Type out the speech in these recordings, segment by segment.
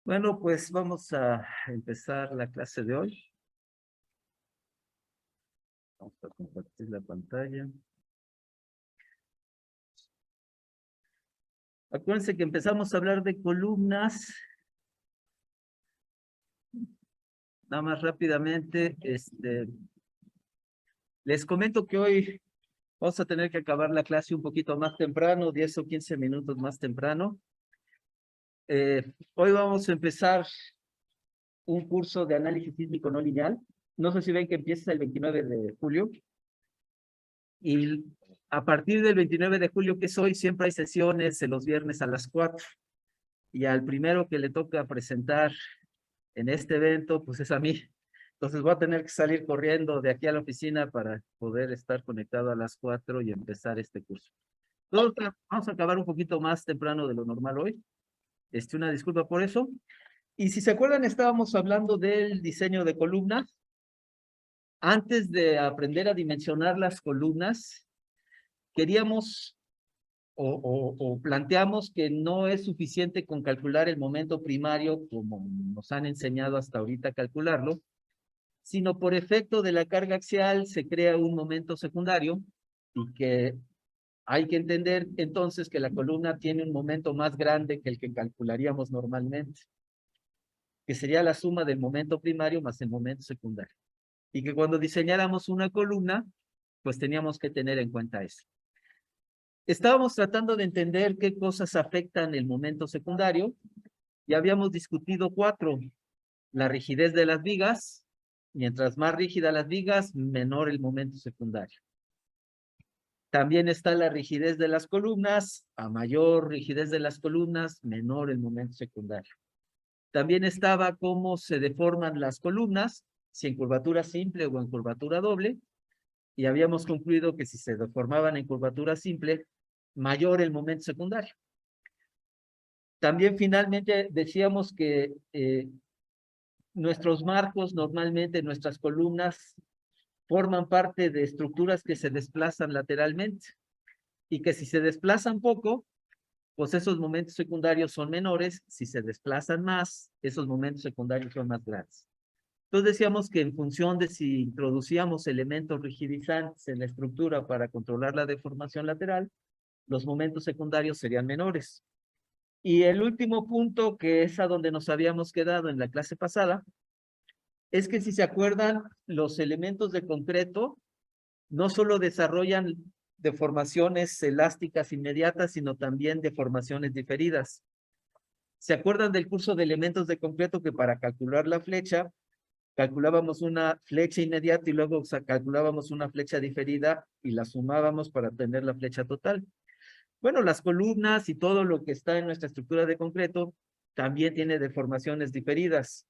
Bueno, pues vamos a empezar la clase de hoy. Vamos a compartir la pantalla. Acuérdense que empezamos a hablar de columnas. Nada más rápidamente, les comento que hoy vamos a tener que acabar la clase un poquito más temprano, 10 o 15 minutos más temprano. Hoy vamos a empezar un curso de análisis sísmico no lineal. No sé si ven que empieza el 29 de julio. Y a partir del 29 de julio, que es hoy, siempre hay sesiones los viernes a las 4. Y al primero que le toca presentar en este evento, pues es a mí. Entonces voy a tener que salir corriendo de aquí a la oficina para poder estar conectado a las 4 y empezar este curso. Vamos a acabar un poquito más temprano de lo normal hoy. Una disculpa por eso. Y si se acuerdan, estábamos hablando del diseño de columnas. Antes de aprender a dimensionar las columnas, queríamos o planteamos que no es suficiente con calcular el momento primario como nos han enseñado hasta ahorita a calcularlo, sino por efecto de la carga axial se crea un momento secundario y que hay que entender entonces que la columna tiene un momento más grande que el que calcularíamos normalmente, que sería la suma del momento primario más el momento secundario. Y que cuando diseñáramos una columna, pues teníamos que tener en cuenta eso. Estábamos tratando de entender qué cosas afectan el momento secundario. Ya habíamos discutido 4. La rigidez de las vigas. Mientras más rígidas las vigas, menor el momento secundario. También está la rigidez de las columnas. A mayor rigidez de las columnas, menor el momento secundario. También estaba cómo se deforman las columnas, si en curvatura simple o en curvatura doble. Y habíamos concluido que si se deformaban en curvatura simple, mayor el momento secundario. También finalmente decíamos que nuestros marcos, normalmente nuestras columnas, forman parte de estructuras que se desplazan lateralmente y que si se desplazan poco, pues esos momentos secundarios son menores. Si se desplazan más, esos momentos secundarios son más grandes. Entonces decíamos que en función de si introducíamos elementos rigidizantes en la estructura para controlar la deformación lateral, los momentos secundarios serían menores. Y el último punto, que es a donde nos habíamos quedado en la clase pasada, es que si se acuerdan, los elementos de concreto no solo desarrollan deformaciones elásticas inmediatas, sino también deformaciones diferidas. ¿Se acuerdan del curso de elementos de concreto que para calcular la flecha, calculábamos una flecha inmediata y luego calculábamos una flecha diferida y la sumábamos para tener la flecha total? Bueno, las columnas y todo lo que está en nuestra estructura de concreto también tiene deformaciones diferidas.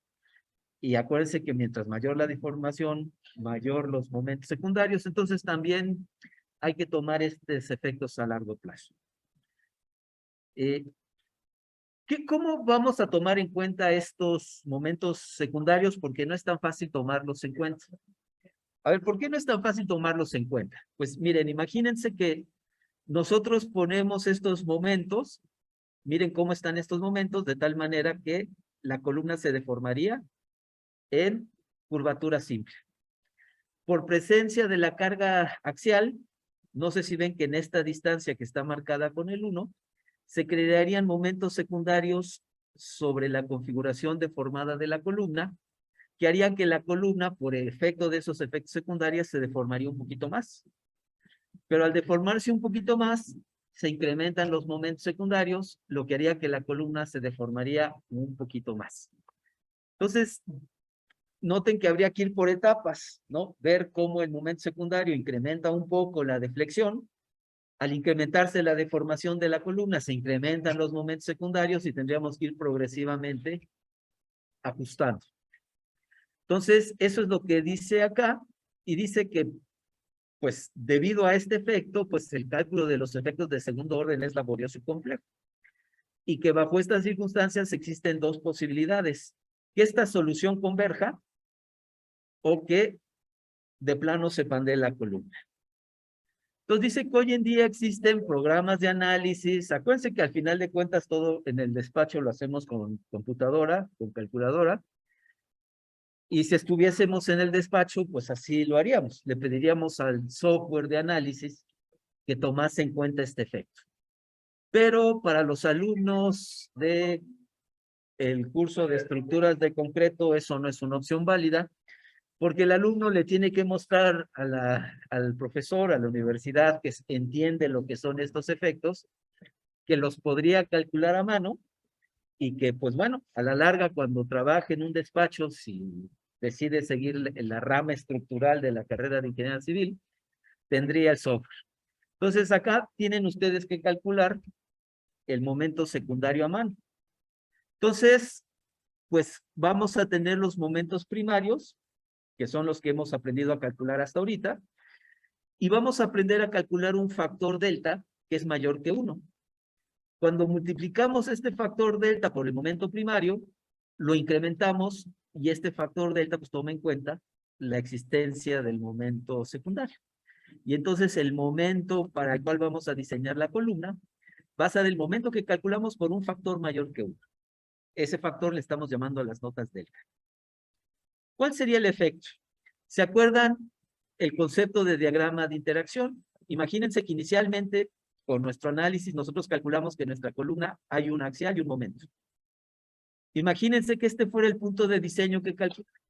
Y acuérdense que mientras mayor la deformación, mayor los momentos secundarios. Entonces también hay que tomar estos efectos a largo plazo. ¿Cómo vamos a tomar en cuenta estos momentos secundarios? Porque no es tan fácil tomarlos en cuenta. A ver, ¿por qué no es tan fácil tomarlos en cuenta? Pues miren, imagínense que nosotros ponemos estos momentos, miren cómo están estos momentos, de tal manera que la columna se deformaría en curvatura simple. Por presencia de la carga axial, no sé si ven que en esta distancia que está marcada con el 1, se crearían momentos secundarios sobre la configuración deformada de la columna, que harían que la columna, por el efecto de esos efectos secundarios, se deformaría un poquito más. Pero al deformarse un poquito más, se incrementan los momentos secundarios, lo que haría que la columna se deformaría un poquito más. Entonces, noten que habría que ir por etapas, ¿no? Ver cómo el momento secundario incrementa un poco la deflexión. Al incrementarse la deformación de la columna, se incrementan los momentos secundarios y tendríamos que ir progresivamente ajustando. Entonces, eso es lo que dice acá, y dice que, pues, debido a este efecto, pues el cálculo de los efectos de segundo orden es laborioso y complejo. Y que bajo estas circunstancias existen dos posibilidades: que esta solución converja o que de plano se pandee la columna. Entonces dice que hoy en día existen programas de análisis. Acuérdense que al final de cuentas todo en el despacho lo hacemos con computadora, con calculadora. Y si estuviésemos en el despacho, pues así lo haríamos. Le pediríamos al software de análisis que tomase en cuenta este efecto. Pero para los alumnos de el curso de estructuras de concreto, eso no es una opción válida, porque el alumno le tiene que mostrar al profesor, a la universidad, que entiende lo que son estos efectos, que los podría calcular a mano y que, pues bueno, a la larga, cuando trabaje en un despacho, si decide seguir la rama estructural de la carrera de ingeniería civil, tendría el software. Entonces, acá tienen ustedes que calcular el momento secundario a mano. Entonces, pues vamos a tener los momentos primarios, que son los que hemos aprendido a calcular hasta ahorita, y vamos a aprender a calcular un factor delta que es mayor que 1. Cuando multiplicamos este factor delta por el momento primario, lo incrementamos y este factor delta pues toma en cuenta la existencia del momento secundario. Y entonces el momento para el cual vamos a diseñar la columna va a ser el momento que calculamos por un factor mayor que 1. Ese factor le estamos llamando a las notas delta. ¿Cuál sería el efecto? ¿Se acuerdan el concepto de diagrama de interacción? Imagínense que inicialmente, con nuestro análisis, nosotros calculamos que en nuestra columna hay un axial y un momento. Imagínense que este fuera el punto de diseño que calculamos.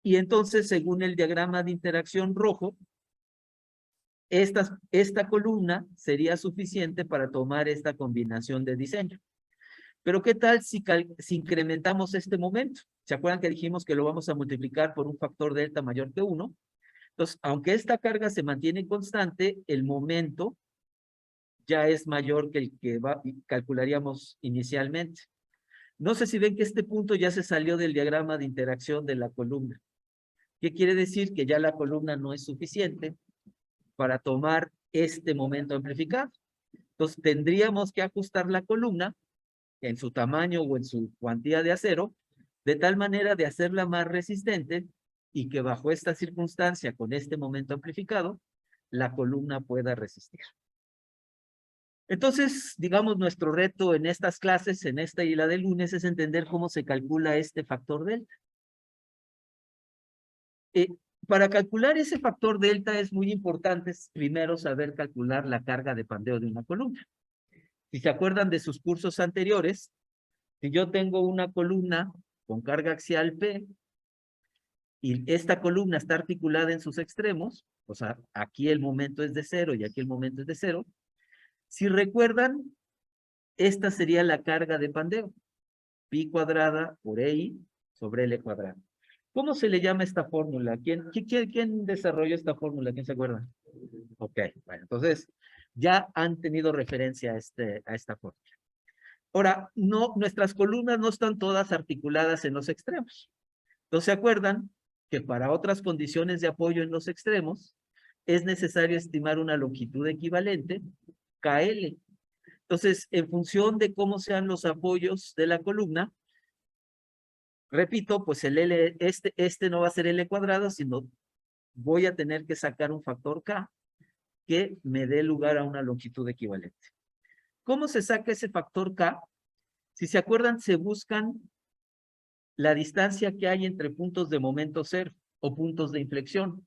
Y entonces, según el diagrama de interacción rojo, esta columna sería suficiente para tomar esta combinación de diseño. Pero ¿qué tal si incrementamos este momento? ¿Se acuerdan que dijimos que lo vamos a multiplicar por un factor delta mayor que 1? Entonces, aunque esta carga se mantiene constante, el momento ya es mayor que el que calcularíamos inicialmente. No sé si ven que este punto ya se salió del diagrama de interacción de la columna. ¿Qué quiere decir? Que ya la columna no es suficiente para tomar este momento amplificado. Entonces, tendríamos que ajustar la columna en su tamaño o en su cuantía de acero, de tal manera de hacerla más resistente y que bajo esta circunstancia, con este momento amplificado, la columna pueda resistir. Entonces, digamos, nuestro reto en estas clases, en esta y la de lunes, es entender cómo se calcula este factor delta. Para calcular ese factor delta es muy importante primero saber calcular la carga de pandeo de una columna. Si se acuerdan de sus cursos anteriores, si yo tengo una columna con carga axial P y esta columna está articulada en sus extremos, o sea, aquí el momento es de 0 y aquí el momento es de 0, si recuerdan, esta sería la carga de pandeo, pi cuadrada por EI sobre L cuadrado. ¿Cómo se le llama esta fórmula? ¿Quién desarrolló esta fórmula? ¿Quién se acuerda? Ok, bueno, entonces ya han tenido referencia a esta fórmula. Ahora, no, nuestras columnas no están todas articuladas en los extremos. Entonces, ¿se acuerdan que para otras condiciones de apoyo en los extremos es necesario estimar una longitud equivalente, KL? Entonces, en función de cómo sean los apoyos de la columna, repito, pues el L, este no va a ser L cuadrado, sino voy a tener que sacar un factor K que me dé lugar a una longitud equivalente. ¿Cómo se saca ese factor K? Si se acuerdan, se buscan la distancia que hay entre puntos de momento cero o puntos de inflexión.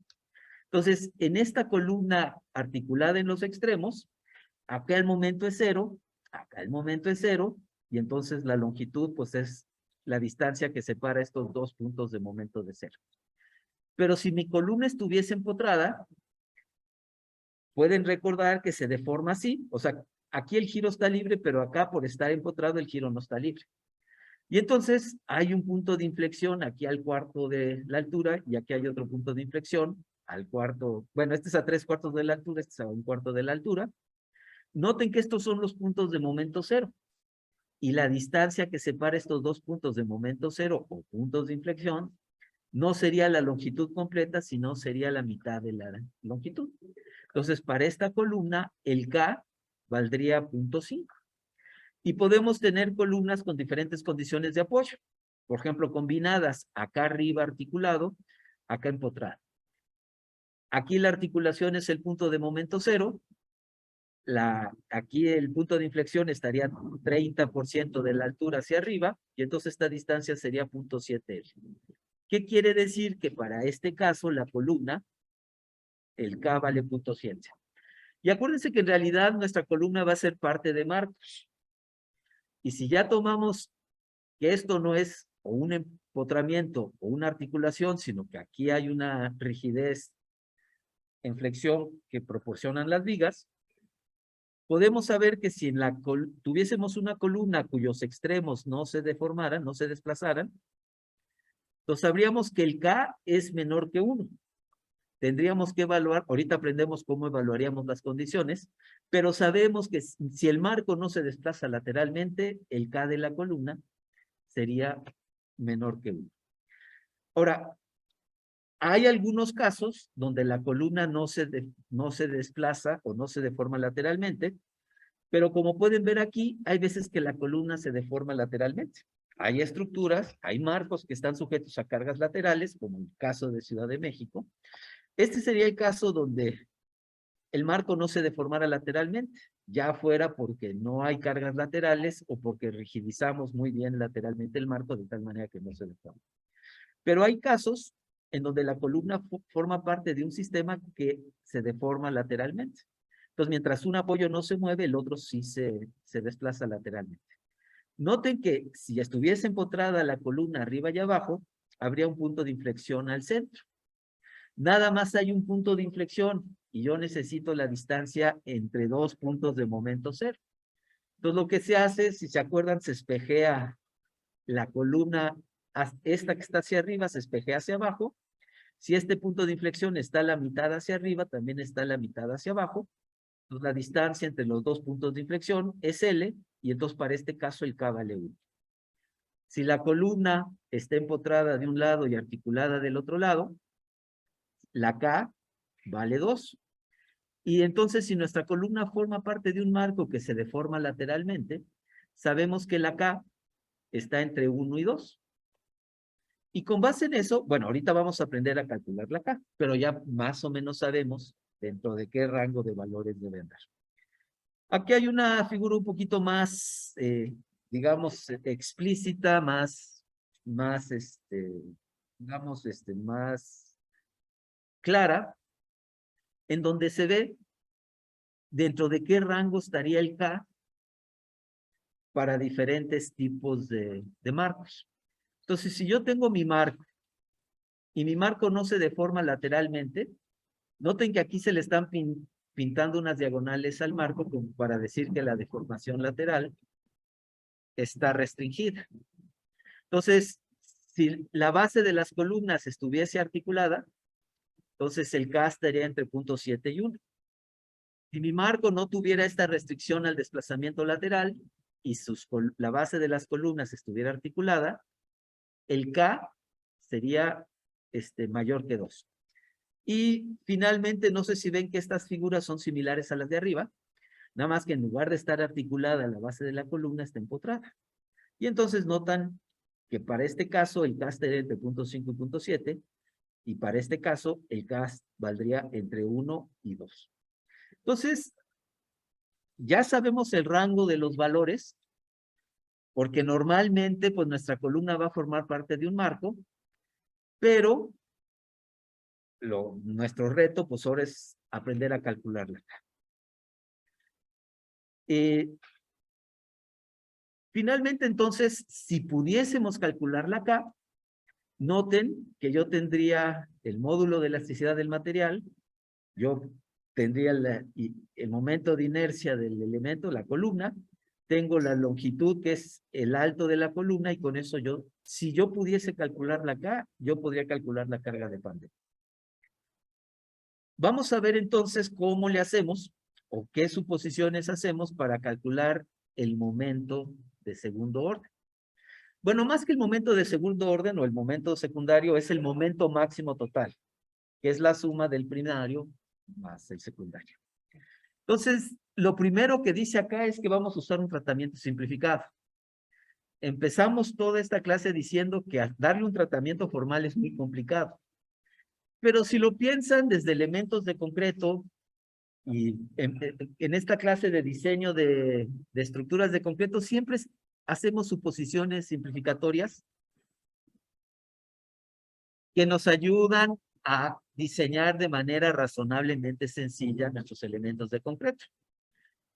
Entonces, en esta columna articulada en los extremos, acá el momento es 0, acá el momento es 0, y entonces la longitud pues es la distancia que separa estos dos puntos de momento de 0. Pero si mi columna estuviese empotrada, pueden recordar que se deforma así, o sea, aquí el giro está libre, pero acá por estar empotrado el giro no está libre. Y entonces hay un punto de inflexión aquí al cuarto de la altura y aquí hay otro punto de inflexión al cuarto, bueno, este es a 3/4 de la altura, este es a 1/4 de la altura. Noten que estos son los puntos de momento cero. Y la distancia que separa estos dos puntos de momento cero o puntos de inflexión no sería la longitud completa, sino sería la mitad de la longitud. Entonces, para esta columna, el K valdría 0.5. Y podemos tener columnas con diferentes condiciones de apoyo. Por ejemplo, combinadas, acá arriba articulado, acá empotrado. Aquí la articulación es el punto de momento cero. Aquí el punto de inflexión estaría 30% de la altura hacia arriba, y entonces esta distancia sería 0.7L. ¿Qué quiere decir? Que para este caso la columna, el K vale 0.7. Y acuérdense que en realidad nuestra columna va a ser parte de marcos. Y si ya tomamos que esto no es o un empotramiento o una articulación, sino que aquí hay una rigidez en flexión que proporcionan las vigas, podemos saber que si tuviésemos una columna cuyos extremos no se deformaran, no se desplazaran, entonces sabríamos que el K es menor que 1. Tendríamos que evaluar, ahorita aprendemos cómo evaluaríamos las condiciones, pero sabemos que si el marco no se desplaza lateralmente, el K de la columna sería menor que 1. Ahora, hay algunos casos donde la columna no se desplaza o no se deforma lateralmente, pero como pueden ver aquí, hay veces que la columna se deforma lateralmente. Hay estructuras, hay marcos que están sujetos a cargas laterales, como el caso de Ciudad de México. Este sería el caso donde el marco no se deformara lateralmente, ya fuera porque no hay cargas laterales o porque rigidizamos muy bien lateralmente el marco de tal manera que no se deforma. Pero hay casos en donde la columna forma parte de un sistema que se deforma lateralmente. Entonces, mientras un apoyo no se mueve, el otro sí se desplaza lateralmente. Noten que si estuviese empotrada la columna arriba y abajo, habría un punto de inflexión al centro. Nada más hay un punto de inflexión y yo necesito la distancia entre dos puntos de momento cero. Entonces, lo que se hace, si se acuerdan, se espejea la columna, esta que está hacia arriba, se espejea hacia abajo. Si este punto de inflexión está a la mitad hacia arriba, también está a la mitad hacia abajo. Entonces, la distancia entre los dos puntos de inflexión es L, y entonces para este caso el K vale 1. Si la columna está empotrada de un lado y articulada del otro lado, la K vale 2. Y entonces, si nuestra columna forma parte de un marco que se deforma lateralmente, sabemos que la K está entre 1 y 2. Y con base en eso, bueno, ahorita vamos a aprender a calcular la K, pero ya más o menos sabemos dentro de qué rango de valores debe andar. Aquí hay una figura un poquito más, digamos, explícita, más, digamos, más clara, en donde se ve dentro de qué rango estaría el K para diferentes tipos de marcos. Entonces, si yo tengo mi marco y mi marco no se deforma lateralmente, noten que aquí se le están pintando unas diagonales al marco como para decir que la deformación lateral está restringida. Entonces, si la base de las columnas estuviese articulada, entonces el K estaría entre 0.7 y 1. Si mi marco no tuviera esta restricción al desplazamiento lateral y la base de las columnas estuviera articulada, el K sería mayor que 2. Y finalmente, no sé si ven que estas figuras son similares a las de arriba, nada más que en lugar de estar articulada la base de la columna está empotrada. Y entonces notan que para este caso el K estaría entre 0.5 y 0.7, y para este caso el K valdría entre 1 y 2. Entonces, ya sabemos el rango de los valores, porque normalmente pues nuestra columna va a formar parte de un marco, pero nuestro reto pues ahora es aprender a calcularla. Finalmente, entonces, si pudiésemos calcularla acá, noten que yo tendría el módulo de elasticidad del material, yo tendría el momento de inercia del elemento, la columna, tengo la longitud que es el alto de la columna, y con eso si yo pudiese calcularla acá, yo podría calcular la carga de Pandé. Vamos a ver entonces cómo le hacemos o qué suposiciones hacemos para calcular el momento de segundo orden. Bueno, más que el momento de segundo orden o el momento secundario, es el momento máximo total, que es la suma del primario más el secundario. Entonces, lo primero que dice acá es que vamos a usar un tratamiento simplificado. Empezamos toda esta clase diciendo que darle un tratamiento formal es muy complicado. Pero si lo piensan desde elementos de concreto, y en esta clase de diseño de estructuras de concreto, siempre hacemos suposiciones simplificatorias que nos ayudan a diseñar de manera razonablemente sencilla nuestros elementos de concreto.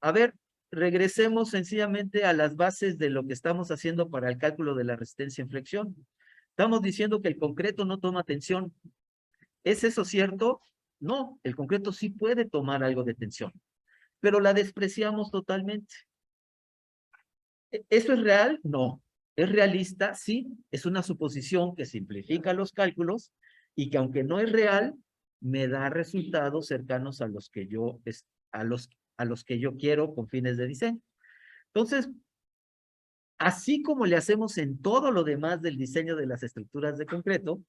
A ver, regresemos sencillamente a las bases de lo que estamos haciendo para el cálculo de la resistencia en flexión. Estamos diciendo que el concreto no toma tensión. ¿Es eso cierto? No, el concreto sí puede tomar algo de tensión, pero la despreciamos totalmente. ¿Eso es real? No. ¿Es realista? Sí. Es una suposición que simplifica los cálculos y que aunque no es real, me da resultados cercanos a los que yo, a los que yo quiero con fines de diseño. Entonces, así como le hacemos en todo lo demás del diseño de las estructuras de concreto,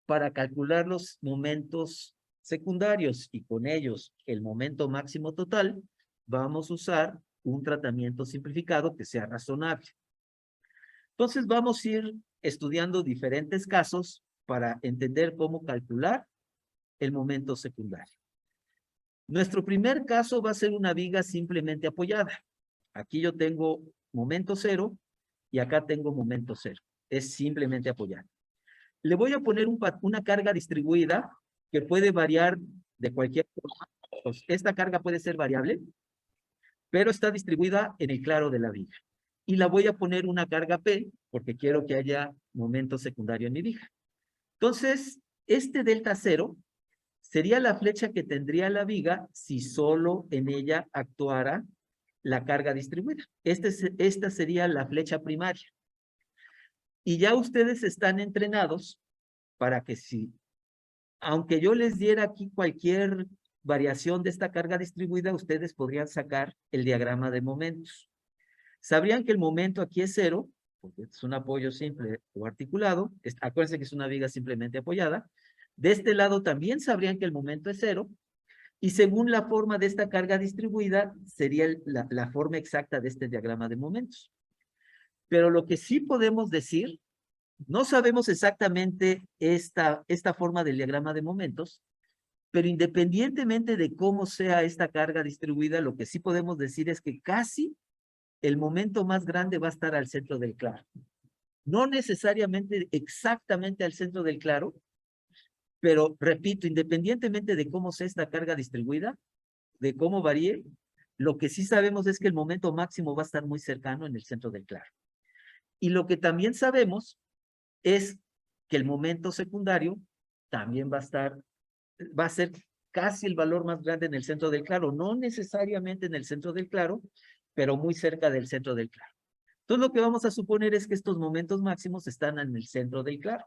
para calcular los momentos secundarios y con ellos el momento máximo total, vamos a usar un tratamiento simplificado que sea razonable. Entonces vamos a ir estudiando diferentes casos para entender cómo calcular el momento secundario. Nuestro primer caso va a ser una viga simplemente apoyada. Aquí yo tengo momento cero y acá tengo momento cero. Es simplemente apoyada. Le voy a poner una carga distribuida que puede variar de cualquier forma. Pues esta carga puede ser variable, pero está distribuida en el claro de la viga. Y la voy a poner una carga P, porque quiero que haya momento secundario en mi viga. Entonces, este delta cero sería la flecha que tendría la viga si solo en ella actuara la carga distribuida. Esta sería la flecha primaria. Y ya ustedes están entrenados para que si, aunque yo les diera aquí cualquier variación de esta carga distribuida, ustedes podrían sacar el diagrama de momentos. Sabrían que el momento aquí es cero, porque es un apoyo simple o articulado. Acuérdense que es una viga simplemente apoyada. De este lado también sabrían que el momento es cero. Y según la forma de esta carga distribuida, sería la forma exacta de este diagrama de momentos. Pero lo que sí podemos decir, no sabemos exactamente esta forma del diagrama de momentos, pero independientemente de cómo sea esta carga distribuida, lo que sí podemos decir es que casi el momento más grande va a estar al centro del claro. No necesariamente exactamente al centro del claro, pero repito, independientemente de cómo sea esta carga distribuida, de cómo varíe, lo que sí sabemos es que el momento máximo va a estar muy cercano en el centro del claro. Y lo que también sabemos es que el momento secundario también va a ser casi el valor más grande en el centro del claro, no necesariamente en el centro del claro, pero muy cerca del centro del claro. Entonces lo que vamos a suponer es que estos momentos máximos están en el centro del claro.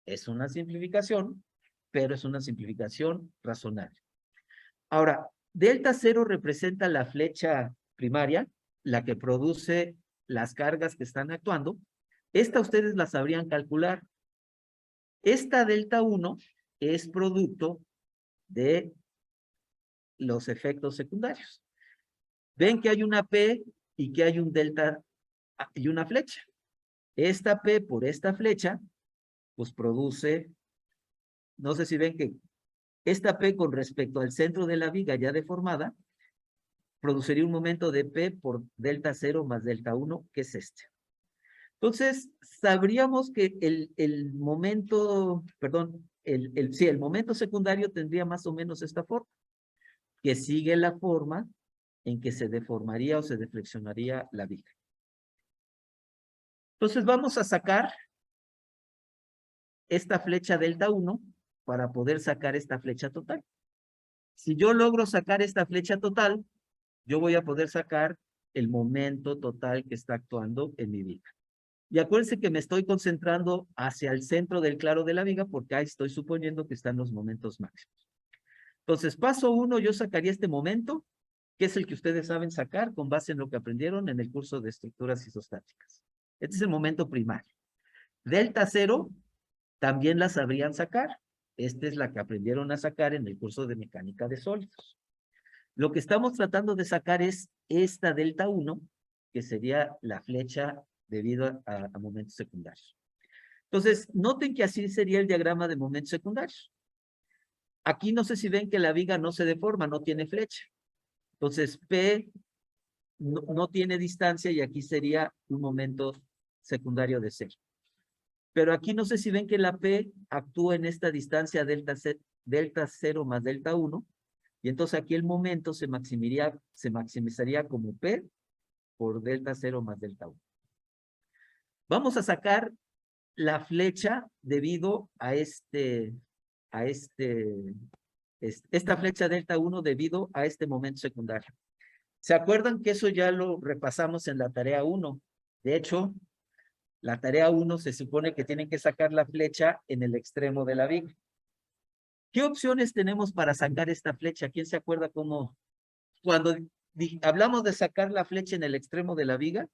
Es una simplificación, pero es una simplificación razonable. Ahora, delta cero representa la flecha primaria, la que produce las cargas que están actuando. Esta ustedes la sabrían calcular. Esta delta 1 es producto de los efectos secundarios. Ven que hay una P y que hay un delta y una flecha. Esta P por esta flecha, pues produce, no sé si ven que esta P con respecto al centro de la viga ya deformada, produciría un momento de P por delta 0 más delta 1, que es este. Entonces, sabríamos que el momento, perdón, el momento secundario tendría más o menos esta forma, que sigue la forma en que se deformaría o se deflexionaría la viga. Entonces, vamos a sacar esta flecha delta 1 para poder sacar esta flecha total. Si yo logro sacar esta flecha total, yo voy a poder sacar el momento total que está actuando en mi viga. Y acuérdense que me estoy concentrando hacia el centro del claro de la viga porque ahí estoy suponiendo que están los momentos máximos. Entonces, paso 1, yo sacaría este momento, que es el que ustedes saben sacar con base en lo que aprendieron en el curso de estructuras isostáticas. Este es el momento primario. Delta 0 también la sabrían sacar. Esta es la que aprendieron a sacar en el curso de mecánica de sólidos. Lo que estamos tratando de sacar es esta delta 1, que sería la flecha debido a momentos secundarios. Entonces, noten que así sería el diagrama de momentos secundarios. aquí no sé si ven que la viga no se deforma, no tiene flecha. Entonces, P no tiene distancia y aquí sería un momento secundario de cero. Pero aquí no sé si ven que la P actúa en esta distancia delta 0 más delta 1, y entonces aquí el momento se maximizaría como P por delta 0 más delta 1. Vamos a sacar la flecha debido a esta flecha delta 1 debido a este momento secundario. ¿Se acuerdan que eso ya lo repasamos en la tarea 1? De hecho, la tarea 1 se supone que tienen que sacar la flecha en el extremo de la viga. ¿Qué opciones tenemos para sacar esta flecha? ¿Quién se acuerda cómo? Cuando hablamos de sacar la flecha en el extremo de la viga,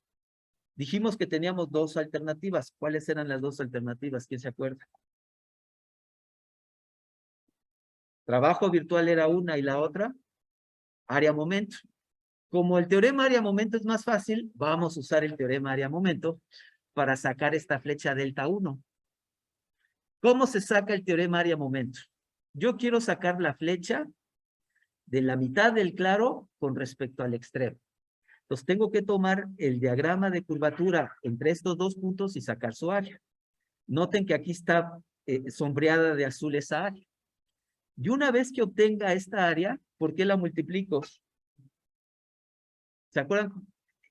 dijimos que teníamos dos alternativas. ¿Cuáles eran las dos alternativas? ¿Quién se acuerda? Trabajo virtual era una y la otra, área-momento. Como el teorema área-momento es más fácil, vamos a usar el teorema área-momento para sacar esta flecha delta 1. ¿Cómo se saca el teorema área-momento? Yo quiero sacar la flecha de la mitad del claro con respecto al extremo. Entonces tengo que tomar el diagrama de curvatura entre estos dos puntos y sacar su área. Noten que aquí está sombreada de azul esa área. Y una vez que obtenga esta área, ¿por qué la multiplico? ¿Se acuerdan?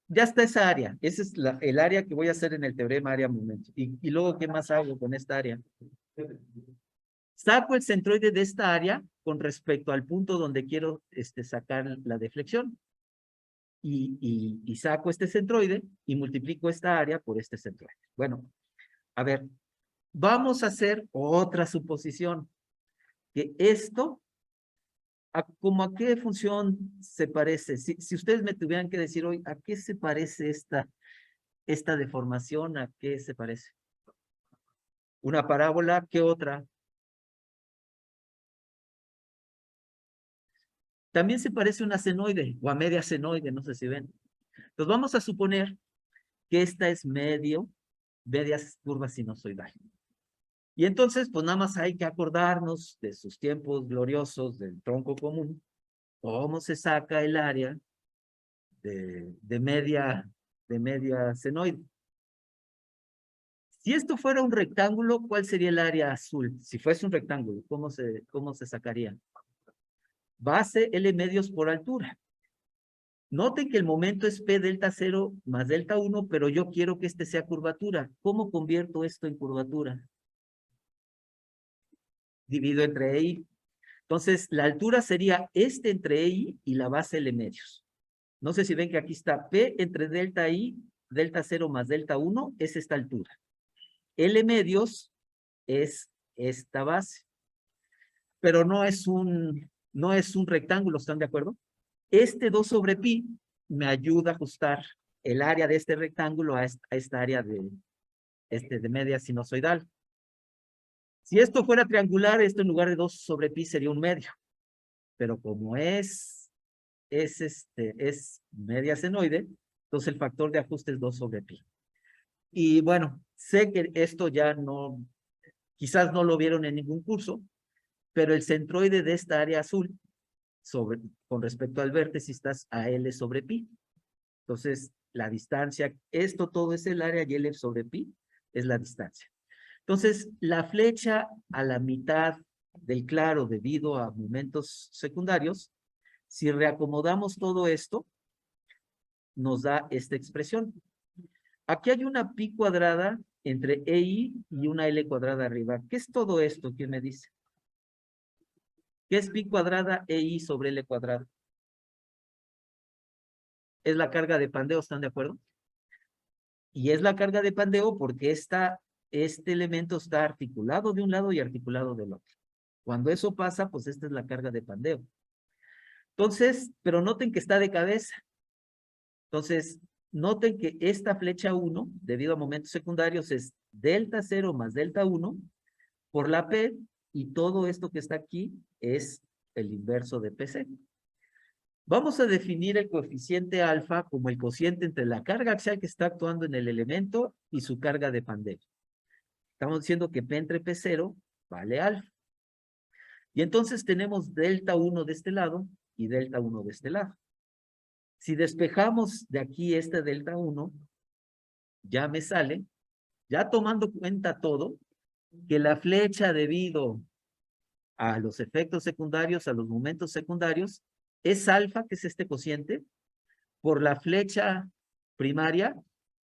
Ya está esa área. Esa es el área que voy a hacer en el teorema área-momento. Y luego, ¿qué más hago con esta área? Saco el centroide de esta área con respecto al punto donde quiero sacar la deflexión. Y saco este centroide y multiplico esta área por este centroide. Bueno, a ver, vamos a hacer otra suposición. Que esto, ¿como a qué función se parece? Si ustedes me tuvieran que decir hoy, ¿a qué se parece esta deformación? ¿A qué se parece? ¿Una parábola? ¿Qué otra? También se parece a una senoide o a media senoide, no sé si ven. Entonces vamos a suponer que esta es media curva sinusoidal. Y entonces, pues nada más hay que acordarnos de sus tiempos gloriosos del tronco común, cómo se saca el área de media senoide. Si esto fuera un rectángulo, ¿cuál sería el área azul? Si fuese un rectángulo, ¿cómo se sacaría? Base L medios por altura. Noten que el momento es P delta 0 más delta 1, pero yo quiero que este sea curvatura. ¿Cómo convierto esto en curvatura? Divido entre EI. Entonces, la altura sería entre EI y la base L medios. No sé si ven que aquí está P entre delta I, delta 0 más delta 1, es esta altura. L medios es esta base. Pero no es un rectángulo, ¿están de acuerdo? Este 2 sobre pi me ayuda a ajustar el área de este rectángulo a esta área de media sinusoidal. Si esto fuera triangular, esto en lugar de 2 sobre pi sería un medio. Pero como es media senoide, entonces el factor de ajuste es 2 sobre pi. Y bueno, sé que esto ya quizás no lo vieron en ningún curso, pero el centroide de esta área azul, con respecto al vértice, estás a L sobre pi. Entonces, la distancia, todo es el área y L sobre pi es la distancia. Entonces, la flecha a la mitad del claro debido a momentos secundarios, si reacomodamos todo esto, nos da esta expresión. Aquí hay una pi cuadrada entre EI y una L cuadrada arriba. ¿Qué es todo esto? ¿Quién me dice? ¿Qué es pi cuadrada EI sobre L cuadrada? Es la carga de Pandeo, ¿están de acuerdo? Y es la carga de Pandeo porque este elemento está articulado de un lado y articulado del otro. Cuando eso pasa, pues esta es la carga de Pandeo. Entonces, pero noten que está de cabeza. Entonces, noten que esta flecha 1, debido a momentos secundarios, es delta 0 más delta 1 por la P, y todo esto que está aquí es el inverso de PC. Vamos a definir el coeficiente alfa como el cociente entre la carga axial que está actuando en el elemento y su carga de Pandeo. Estamos diciendo que P entre P0 vale alfa. Y entonces tenemos delta 1 de este lado y delta 1 de este lado. Si despejamos de aquí este delta 1, ya me sale, ya tomando cuenta todo, que la flecha debido a los efectos secundarios, a los momentos secundarios, es alfa, que es este cociente, por la flecha primaria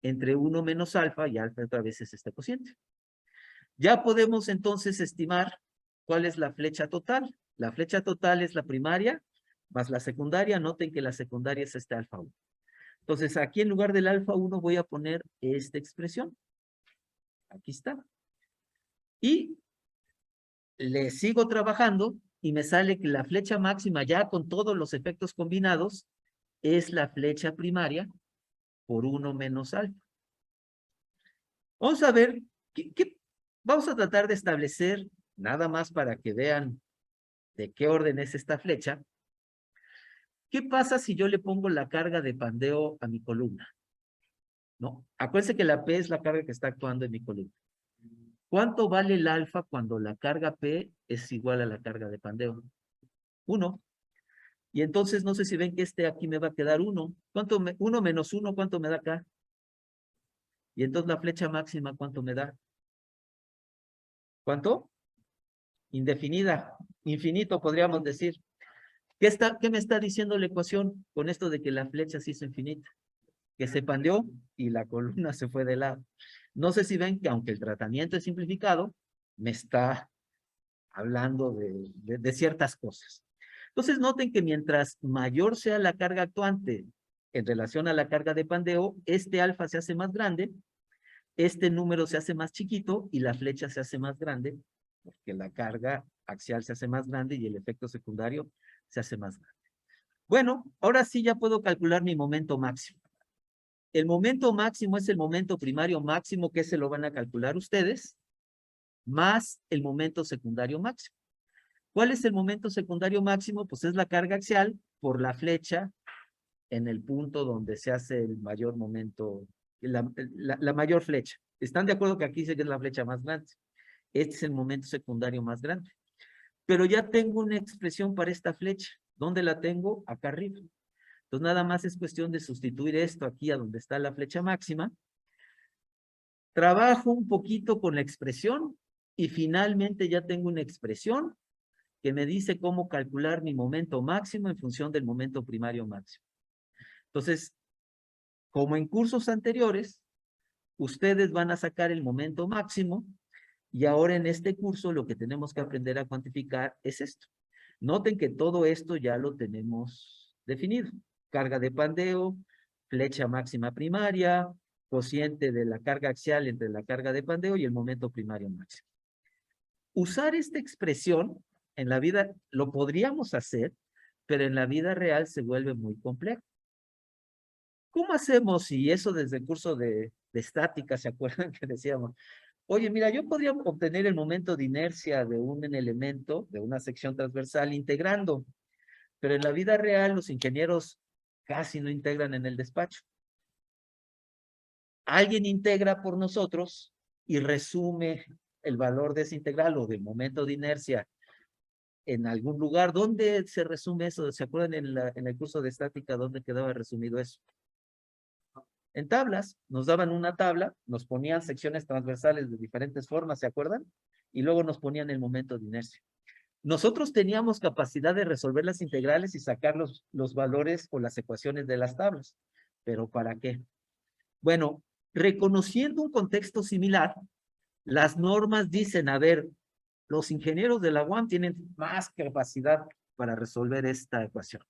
entre 1 menos alfa, y alfa otra vez es este cociente. Ya podemos entonces estimar cuál es la flecha total. La flecha total es la primaria más la secundaria. Noten que la secundaria es este alfa 1. Entonces, aquí en lugar del alfa 1 voy a poner esta expresión. Aquí está. Y le sigo trabajando y me sale que la flecha máxima ya con todos los efectos combinados es la flecha primaria por 1 menos alfa. Vamos a ver, vamos a tratar de establecer, nada más para que vean de qué orden es esta flecha. ¿Qué pasa si yo le pongo la carga de pandeo a mi columna? ¿No? Acuérdense que la P es la carga que está actuando en mi columna. ¿Cuánto vale el alfa cuando la carga P es igual a la carga de pandeo? 1. Y entonces no sé si ven que este aquí me va a quedar 1. 1 menos 1, ¿cuánto me da acá? Y entonces la flecha máxima, ¿cuánto me da? ¿Cuánto? Indefinida. Infinito, podríamos decir. ¿Qué me está diciendo la ecuación con esto de que la flecha se hizo infinita? Que se pandeó y la columna se fue de lado. No sé si ven que aunque el tratamiento es simplificado, me está hablando de ciertas cosas. Entonces noten que mientras mayor sea la carga actuante en relación a la carga de pandeo, este alfa se hace más grande, este número se hace más chiquito y la flecha se hace más grande, porque la carga axial se hace más grande y el efecto secundario se hace más grande. Bueno, ahora sí ya puedo calcular mi momento máximo. El momento máximo es el momento primario máximo, que se lo van a calcular ustedes, más el momento secundario máximo. ¿Cuál es el momento secundario máximo? Pues es la carga axial por la flecha en el punto donde se hace el mayor momento, la mayor flecha. ¿Están de acuerdo que aquí se ve la flecha más grande? Este es el momento secundario más grande. Pero ya tengo una expresión para esta flecha. ¿Dónde la tengo? Acá arriba. Entonces nada más es cuestión de sustituir esto aquí a donde está la flecha máxima. Trabajo un poquito con la expresión y finalmente ya tengo una expresión que me dice cómo calcular mi momento máximo en función del momento primario máximo. Entonces, como en cursos anteriores, ustedes van a sacar el momento máximo y ahora en este curso lo que tenemos que aprender a cuantificar es esto. Noten que todo esto ya lo tenemos definido. Carga de pandeo, flecha máxima primaria, cociente de la carga axial entre la carga de pandeo y el momento primario máximo. Usar esta expresión en la vida lo podríamos hacer, pero en la vida real se vuelve muy complejo. ¿Cómo hacemos si eso desde el curso de estática, se acuerdan que decíamos? Oye, mira, yo podría obtener el momento de inercia de un elemento, de una sección transversal, integrando, pero en la vida real los ingenieros casi no integran en el despacho. Alguien integra por nosotros y resume el valor de ese integral o del momento de inercia en algún lugar. ¿Dónde se resume eso? ¿Se acuerdan en el curso de estática dónde quedaba resumido eso? En tablas, nos daban una tabla, nos ponían secciones transversales de diferentes formas, ¿se acuerdan? Y luego nos ponían el momento de inercia. Nosotros teníamos capacidad de resolver las integrales y sacar los valores o las ecuaciones de las tablas. ¿Pero para qué? Bueno, reconociendo un contexto similar, las normas dicen, a ver, los ingenieros de la UAM tienen más capacidad para resolver esta ecuación.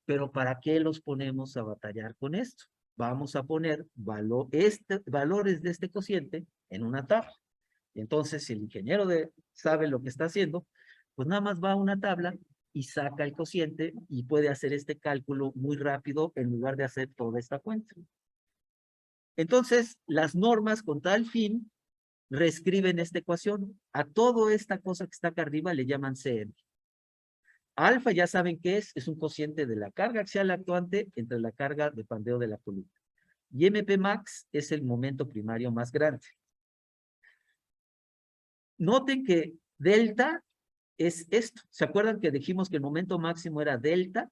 Pero ¿para qué los ponemos a batallar con esto? Vamos a poner valores de este cociente en una tabla. Y entonces, si el ingeniero sabe lo que está haciendo, pues nada más va a una tabla y saca el cociente y puede hacer este cálculo muy rápido en lugar de hacer toda esta cuenta. Entonces, las normas con tal fin reescriben esta ecuación. A toda esta cosa que está acá arriba le llaman CM. Alfa ya saben qué es un cociente de la carga axial actuante entre la carga de pandeo de la columna. Y MP max es el momento primario más grande. Noten que delta es esto. ¿Se acuerdan que dijimos que el momento máximo era delta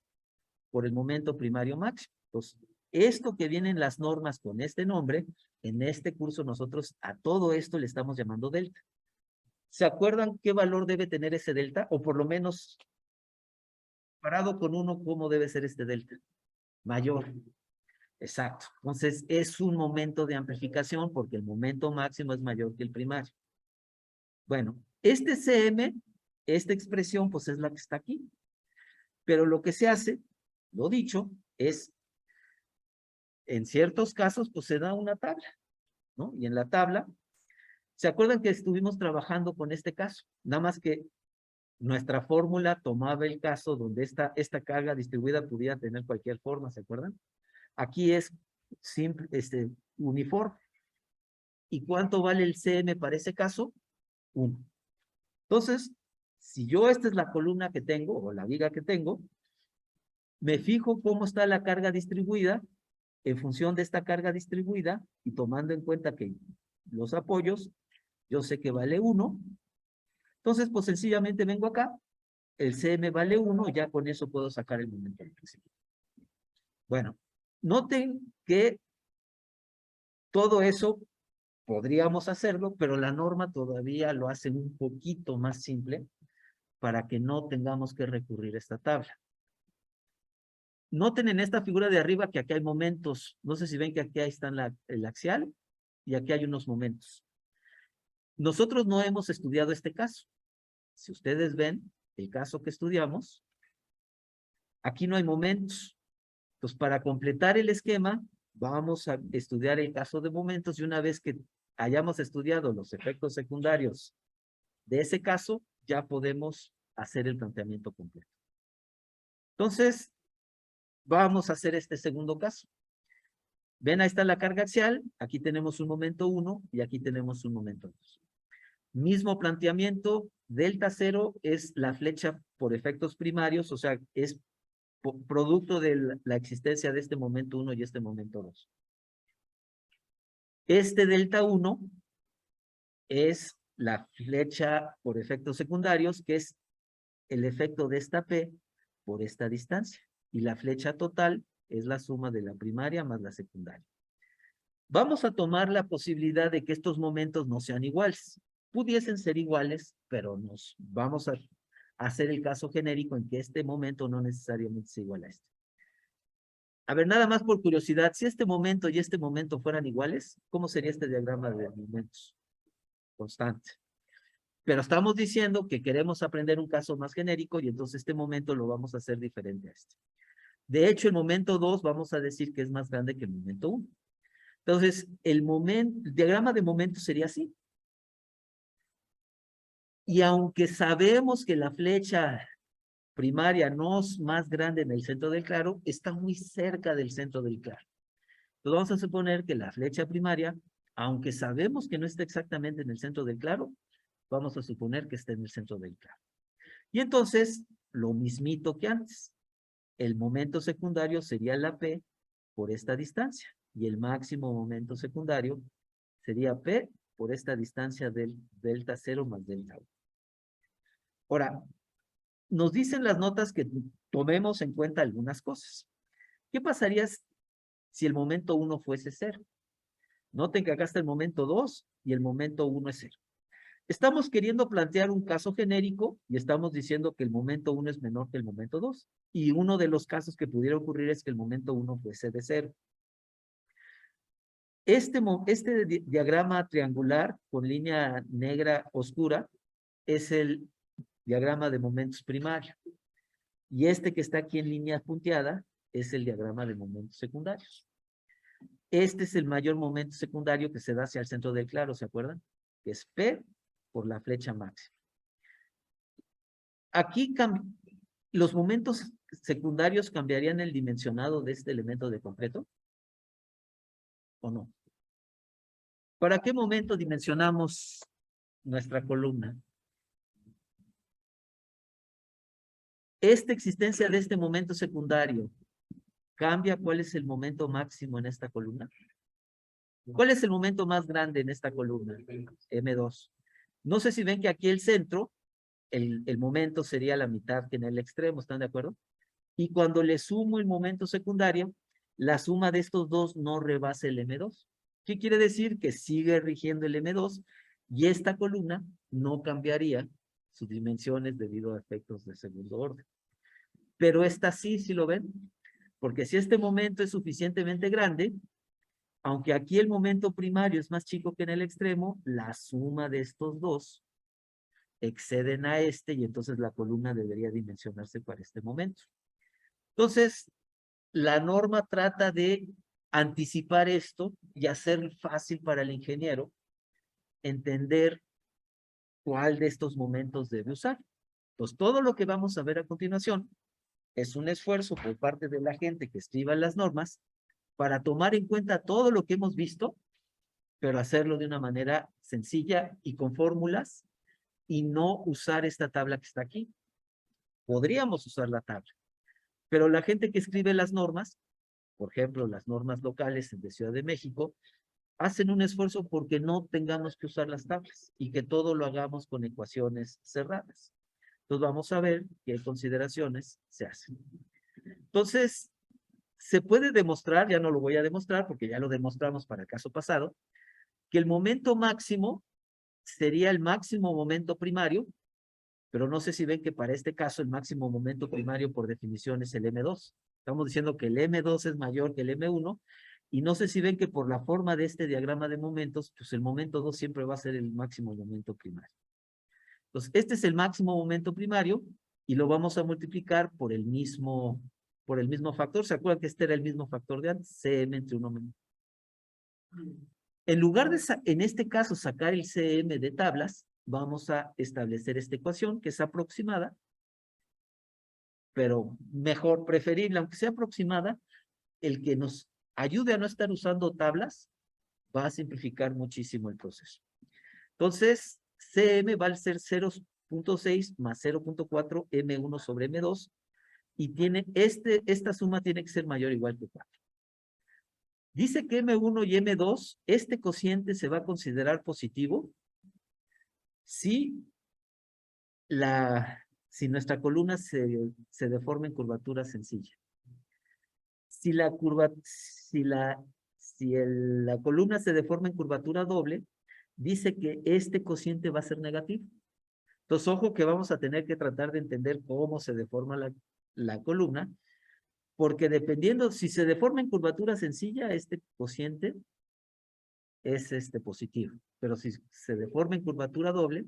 por el momento primario máximo? Entonces, esto que vienen las normas con este nombre, en este curso nosotros a todo esto le estamos llamando delta. ¿Se acuerdan qué valor debe tener ese delta? O por lo menos, comparado con 1, ¿cómo debe ser este delta? Mayor. Exacto. Entonces, es un momento de amplificación porque el momento máximo es mayor que el primario. Bueno, este CM, esta expresión, pues es la que está aquí. Pero lo que se hace, lo dicho, es, en ciertos casos, pues se da una tabla, ¿no? Y en la tabla, ¿se acuerdan que estuvimos trabajando con este caso? Nada más que nuestra fórmula tomaba el caso donde esta carga distribuida pudiera tener cualquier forma, ¿se acuerdan? Aquí es simple, uniforme. ¿Y cuánto vale el CM para ese caso? 1. Entonces, si yo esta es la columna que tengo, o la viga que tengo, me fijo cómo está la carga distribuida, en función de esta carga distribuida, y tomando en cuenta que los apoyos, yo sé que vale 1, entonces, pues sencillamente vengo acá, el CM vale 1, y ya con eso puedo sacar el momento máximo. Bueno, noten que todo eso podríamos hacerlo, pero la norma todavía lo hace un poquito más simple para que no tengamos que recurrir a esta tabla. Noten en esta figura de arriba que aquí hay momentos. No sé si ven que aquí está el axial y aquí hay unos momentos. Nosotros no hemos estudiado este caso. Si ustedes ven el caso que estudiamos, aquí no hay momentos. Entonces, para completar el esquema, vamos a estudiar el caso de momentos y una vez que hayamos estudiado los efectos secundarios de ese caso, ya podemos hacer el planteamiento completo. Entonces, vamos a hacer este segundo caso. Ven, ahí está la carga axial, aquí tenemos un momento 1 y aquí tenemos un momento 2. Mismo planteamiento, delta 0 es la flecha por efectos primarios, o sea, es producto de la existencia de este momento 1 y este momento 2. Este delta 1 es la flecha por efectos secundarios, que es el efecto de esta P por esta distancia. Y la flecha total es la suma de la primaria más la secundaria. Vamos a tomar la posibilidad de que estos momentos no sean iguales. Pudiesen ser iguales, pero nos vamos a hacer el caso genérico en que este momento no necesariamente sea igual a este. A ver, nada más por curiosidad, si este momento y este momento fueran iguales, ¿cómo sería este diagrama de momentos? Constante. Pero estamos diciendo que queremos aprender un caso más genérico y entonces este momento lo vamos a hacer diferente a este. De hecho, el momento 2 vamos a decir que es más grande que el momento 1. Entonces, el diagrama de momentos sería así. Y aunque sabemos que la flecha primaria no es más grande en el centro del claro, está muy cerca del centro del claro. Entonces vamos a suponer que la flecha primaria, aunque sabemos que no está exactamente en el centro del claro, vamos a suponer que está en el centro del claro. Y entonces, lo mismito que antes. El momento secundario sería la P por esta distancia. Y el máximo momento secundario sería P por esta distancia del delta 0 más delta 1. Ahora, nos dicen las notas que tomemos en cuenta algunas cosas. ¿Qué pasaría si el momento 1 fuese 0? Noten que acá está el momento 2 y el momento 1 es 0. Estamos queriendo plantear un caso genérico y estamos diciendo que el momento 1 es menor que el momento 2. Y uno de los casos que pudiera ocurrir es que el momento 1 fuese de 0. Este diagrama triangular con línea negra oscura es el diagrama de momentos primario. Y este que está aquí en línea punteada es el diagrama de momentos secundarios. Este es el mayor momento secundario que se da hacia el centro del claro, ¿se acuerdan? Que es P por la flecha máxima. Aquí los momentos secundarios cambiarían el dimensionado de este elemento de completo, ¿o no? ¿Para qué momento dimensionamos nuestra columna? Esta existencia de este momento secundario cambia cuál es el momento máximo en esta columna. ¿Cuál es el momento más grande en esta columna? M2. No sé si ven que aquí el centro el momento sería la mitad que en el extremo, ¿están de acuerdo? Y cuando le sumo el momento secundario, la suma de estos dos no rebasa el M2. ¿Qué quiere decir? Que sigue rigiendo el M2 y esta columna no cambiaría sus dimensiones debido a efectos de segundo orden. Pero esta sí, ¿sí lo ven? Porque si este momento es suficientemente grande, aunque aquí el momento primario es más chico que en el extremo, la suma de estos dos exceden a este y entonces la columna debería dimensionarse para este momento. Entonces, la norma trata de anticipar esto y hacer fácil para el ingeniero entender cuál de estos momentos debe usar. Pues todo lo que vamos a ver a continuación es un esfuerzo por parte de la gente que escriba las normas para tomar en cuenta todo lo que hemos visto, pero hacerlo de una manera sencilla y con fórmulas y no usar esta tabla que está aquí. Podríamos usar la tabla, pero la gente que escribe las normas, por ejemplo, las normas locales de Ciudad de México, hacen un esfuerzo porque no tengamos que usar las tablas y que todo lo hagamos con ecuaciones cerradas. Entonces vamos a ver qué consideraciones se hacen. Entonces, se puede demostrar, ya no lo voy a demostrar porque ya lo demostramos para el caso pasado, que el momento máximo sería el máximo momento primario, pero no sé si ven que para este caso el máximo momento primario por definición es el M2. Estamos diciendo que el M2 es mayor que el M1, y no sé si ven que por la forma de este diagrama de momentos, pues el momento 2 siempre va a ser el máximo momento primario. Entonces, este es el máximo momento primario, y lo vamos a multiplicar por el mismo factor. ¿Se acuerdan que este era el mismo factor de antes? Cm entre 1 menos. En lugar de, en este caso, sacar el Cm de tablas, vamos a establecer esta ecuación, que es aproximada, pero mejor, preferible, aunque sea aproximada, el que nos ayude a no estar usando tablas, va a simplificar muchísimo el proceso. Entonces, Cm va a ser 0.6 más 0.4 M1 sobre M2, y tiene esta suma tiene que ser mayor o igual que 4. Dice que M1 y M2, este cociente se va a considerar positivo si nuestra columna se deforma en curvatura sencilla. Si la columna se deforma en curvatura doble, dice que este cociente va a ser negativo. Entonces, ojo que vamos a tener que tratar de entender cómo se deforma la columna, porque dependiendo, si se deforma en curvatura sencilla, este cociente es positivo. Pero si se deforma en curvatura doble,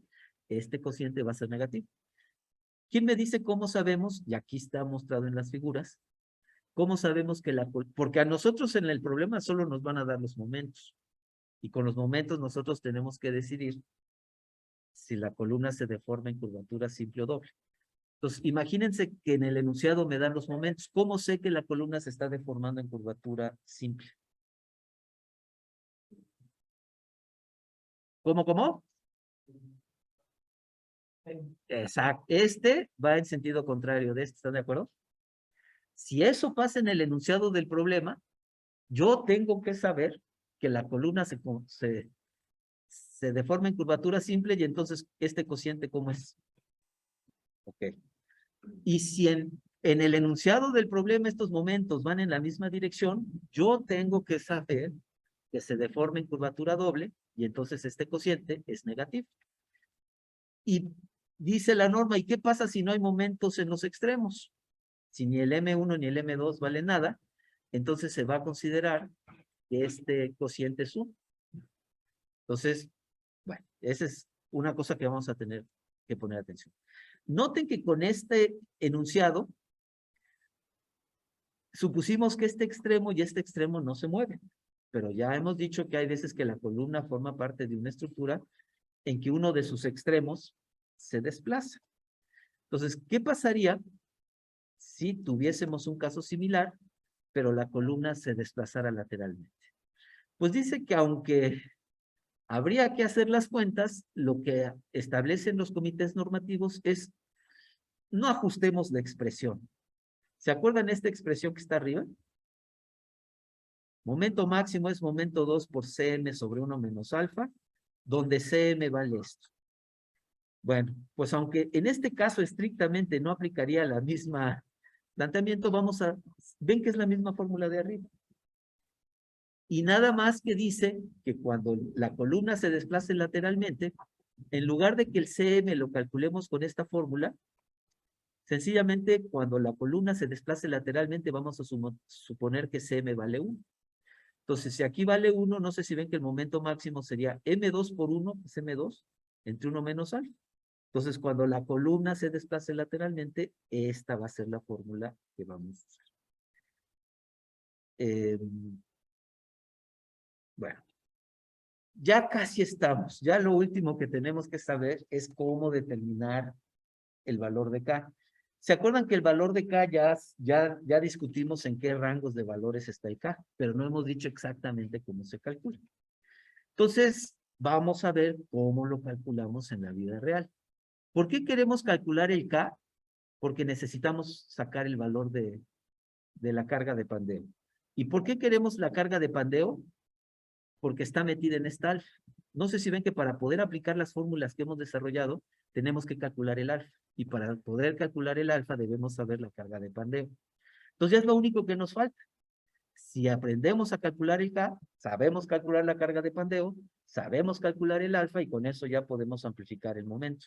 este cociente va a ser negativo. ¿Quién me dice cómo sabemos? Y aquí está mostrado en las figuras. ¿Cómo sabemos que porque a nosotros en el problema solo nos van a dar los momentos. Y con los momentos nosotros tenemos que decidir si la columna se deforma en curvatura simple o doble. Entonces, imagínense que en el enunciado me dan los momentos. ¿Cómo sé que la columna se está deformando en curvatura simple? ¿Cómo? Exacto. Este va en sentido contrario de este, ¿están de acuerdo? Si eso pasa en el enunciado del problema, yo tengo que saber que la columna se deforma en curvatura simple, y entonces este cociente, ¿cómo es? Ok. Y si en el enunciado del problema estos momentos van en la misma dirección, yo tengo que saber que se deforma en curvatura doble, y entonces este cociente es negativo. Y dice la norma, ¿y qué pasa si no hay momentos en los extremos? Si ni el M1 ni el M2 vale nada, entonces se va a considerar que este cociente es 1. Entonces, bueno, esa es una cosa que vamos a tener que poner atención. Noten que con este enunciado supusimos que este extremo y este extremo no se mueven, pero ya hemos dicho que hay veces que la columna forma parte de una estructura en que uno de sus extremos se desplaza. Entonces, ¿qué pasaría si tuviésemos un caso similar, pero la columna se desplazara lateralmente? Pues dice que aunque habría que hacer las cuentas, lo que establecen los comités normativos es no ajustemos la expresión. ¿Se acuerdan esta expresión que está arriba? Momento máximo es momento 2 por Cm sobre 1 menos alfa, donde Cm vale esto. Bueno, pues aunque en este caso estrictamente no aplicaría la misma planteamiento, ven que es la misma fórmula de arriba. Y nada más que dice que cuando la columna se desplace lateralmente, en lugar de que el CM lo calculemos con esta fórmula, sencillamente cuando la columna se desplace lateralmente vamos a suponer que CM vale 1. Entonces, si aquí vale 1, no sé si ven que el momento máximo sería M2 por 1, que es M2, entre 1 menos alfa. Entonces, cuando la columna se desplace lateralmente, esta va a ser la fórmula que vamos a usar. Bueno, ya casi estamos. Ya lo último que tenemos que saber es cómo determinar el valor de K. ¿Se acuerdan que el valor de K ya discutimos en qué rangos de valores está el K, pero no hemos dicho exactamente cómo se calcula? Entonces, vamos a ver cómo lo calculamos en la vida real. ¿Por qué queremos calcular el K? Porque necesitamos sacar el valor de la carga de pandeo. ¿Y por qué queremos la carga de pandeo? Porque está metida en esta alfa. No sé si ven que para poder aplicar las fórmulas que hemos desarrollado, tenemos que calcular el alfa. Y para poder calcular el alfa, debemos saber la carga de pandeo. Entonces ya es lo único que nos falta. Si aprendemos a calcular el K, sabemos calcular la carga de pandeo, sabemos calcular el alfa y con eso ya podemos amplificar el momento.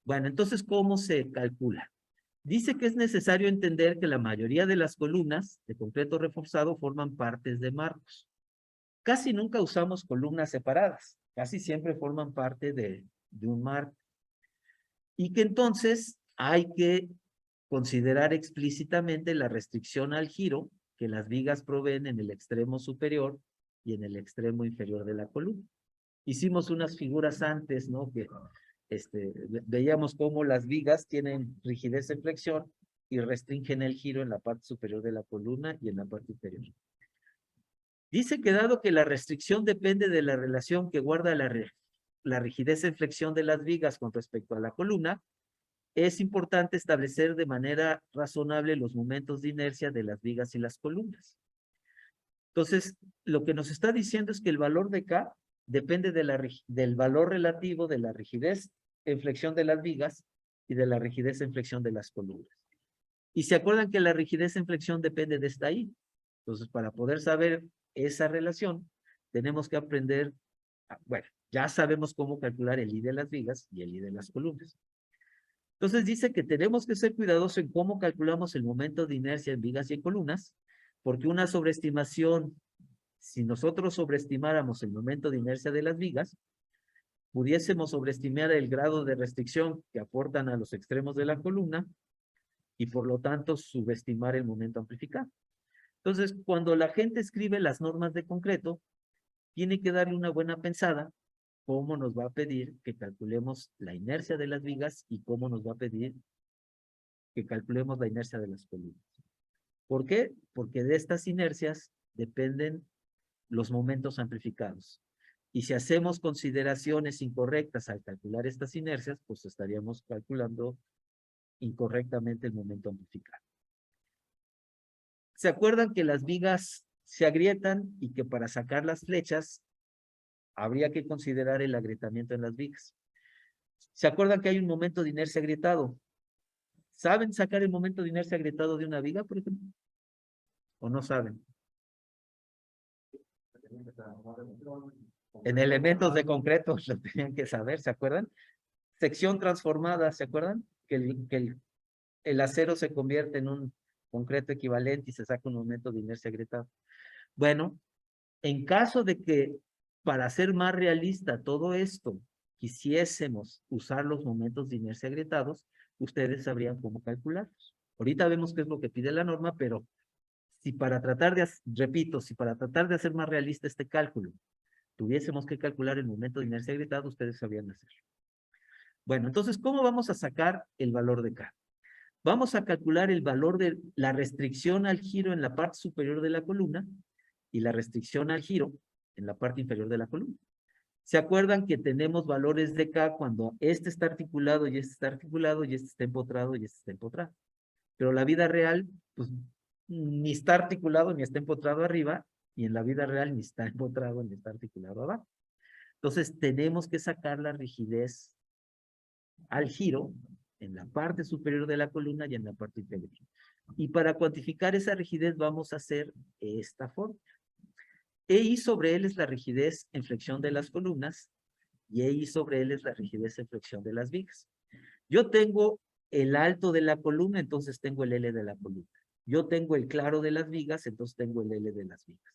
Bueno, entonces, ¿cómo se calcula? Dice que es necesario entender que la mayoría de las columnas de concreto reforzado forman partes de marcos. Casi nunca usamos columnas separadas, casi siempre forman parte de un marco. Y que entonces hay que considerar explícitamente la restricción al giro que las vigas proveen en el extremo superior y en el extremo inferior de la columna. Hicimos unas figuras antes, ¿no? Que veíamos cómo las vigas tienen rigidez en flexión y restringen el giro en la parte superior de la columna y en la parte inferior. Dice que dado que la restricción depende de la relación que guarda la rigidez en flexión de las vigas con respecto a la columna, es importante establecer de manera razonable los momentos de inercia de las vigas y las columnas. Entonces, lo que nos está diciendo es que el valor de K depende del valor relativo de la rigidez en flexión de las vigas y de la rigidez en flexión de las columnas. Y se acuerdan que la rigidez en flexión depende de esta I. Entonces, para poder saber esa relación, tenemos que aprender, bueno, ya sabemos cómo calcular el I de las vigas y el I de las columnas. Entonces dice que tenemos que ser cuidadosos en cómo calculamos el momento de inercia en vigas y en columnas, porque una sobreestimación, si nosotros sobreestimáramos el momento de inercia de las vigas, pudiésemos sobreestimar el grado de restricción que aportan a los extremos de la columna y por lo tanto subestimar el momento amplificado. Entonces, cuando la gente escribe las normas de concreto, tiene que darle una buena pensada cómo nos va a pedir que calculemos la inercia de las vigas y cómo nos va a pedir que calculemos la inercia de las columnas. ¿Por qué? Porque de estas inercias dependen los momentos amplificados. Y si hacemos consideraciones incorrectas al calcular estas inercias, pues estaríamos calculando incorrectamente el momento amplificado. ¿Se acuerdan que las vigas se agrietan y que para sacar las flechas habría que considerar el agrietamiento en las vigas? ¿Se acuerdan que hay un momento de inercia agrietado? ¿Saben sacar el momento de inercia agrietado de una viga, por ejemplo? ¿O no saben? En elementos de concreto lo tenían que saber, ¿se acuerdan? Sección transformada, ¿se acuerdan? Que el acero se convierte en un concreto equivalente y se saca un momento de inercia agrietado. Bueno, en caso de que para hacer más realista todo esto, quisiésemos usar los momentos de inercia agrietados, ustedes sabrían cómo calcularlos. Ahorita vemos qué es lo que pide la norma, pero si para tratar de, repito, si para tratar de hacer más realista este cálculo, tuviésemos que calcular el momento de inercia agrietado, ustedes sabrían hacerlo. Bueno, entonces, ¿cómo vamos a sacar el valor de K? Vamos a calcular el valor de la restricción al giro en la parte superior de la columna y la restricción al giro en la parte inferior de la columna. ¿Se acuerdan que tenemos valores de K cuando este está articulado y este está articulado y este está empotrado y este está empotrado? Pero la vida real, pues, ni está articulado ni está empotrado arriba, y en la vida real ni está empotrado ni está articulado abajo. Entonces, tenemos que sacar la rigidez al giro en la parte superior de la columna y en la parte inferior. Y para cuantificar esa rigidez vamos a hacer esta forma. EI sobre L es la rigidez en flexión de las columnas y EI sobre L es la rigidez en flexión de las vigas. Yo tengo el alto de la columna, entonces tengo el L de la columna. Yo tengo el claro de las vigas, entonces tengo el L de las vigas.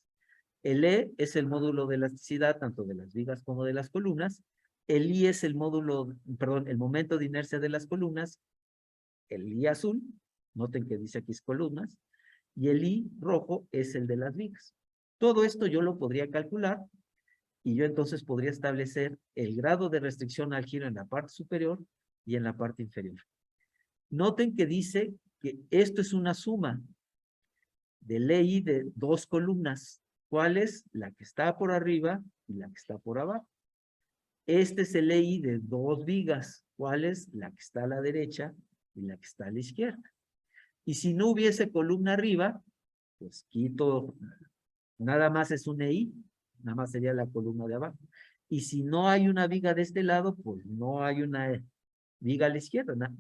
El E es el módulo de elasticidad, tanto de las vigas como de las columnas. El I es el módulo, perdón, el momento de inercia de las columnas. El I azul, noten que dice aquí es columnas. Y el I rojo es el de las vigas. Todo esto yo lo podría calcular y yo entonces podría establecer el grado de restricción al giro en la parte superior y en la parte inferior. Noten que dice que esto es una suma de ley de dos columnas. ¿Cuál es? La que está por arriba y la que está por abajo. Este es el ley de dos vigas. ¿Cuál es? La que está a la derecha y la que está a la izquierda. Y si no hubiese columna arriba, pues quito, nada más es un EI, nada más sería la columna de abajo. Y si no hay una viga de este lado, pues no hay una viga a la izquierda, ¿no?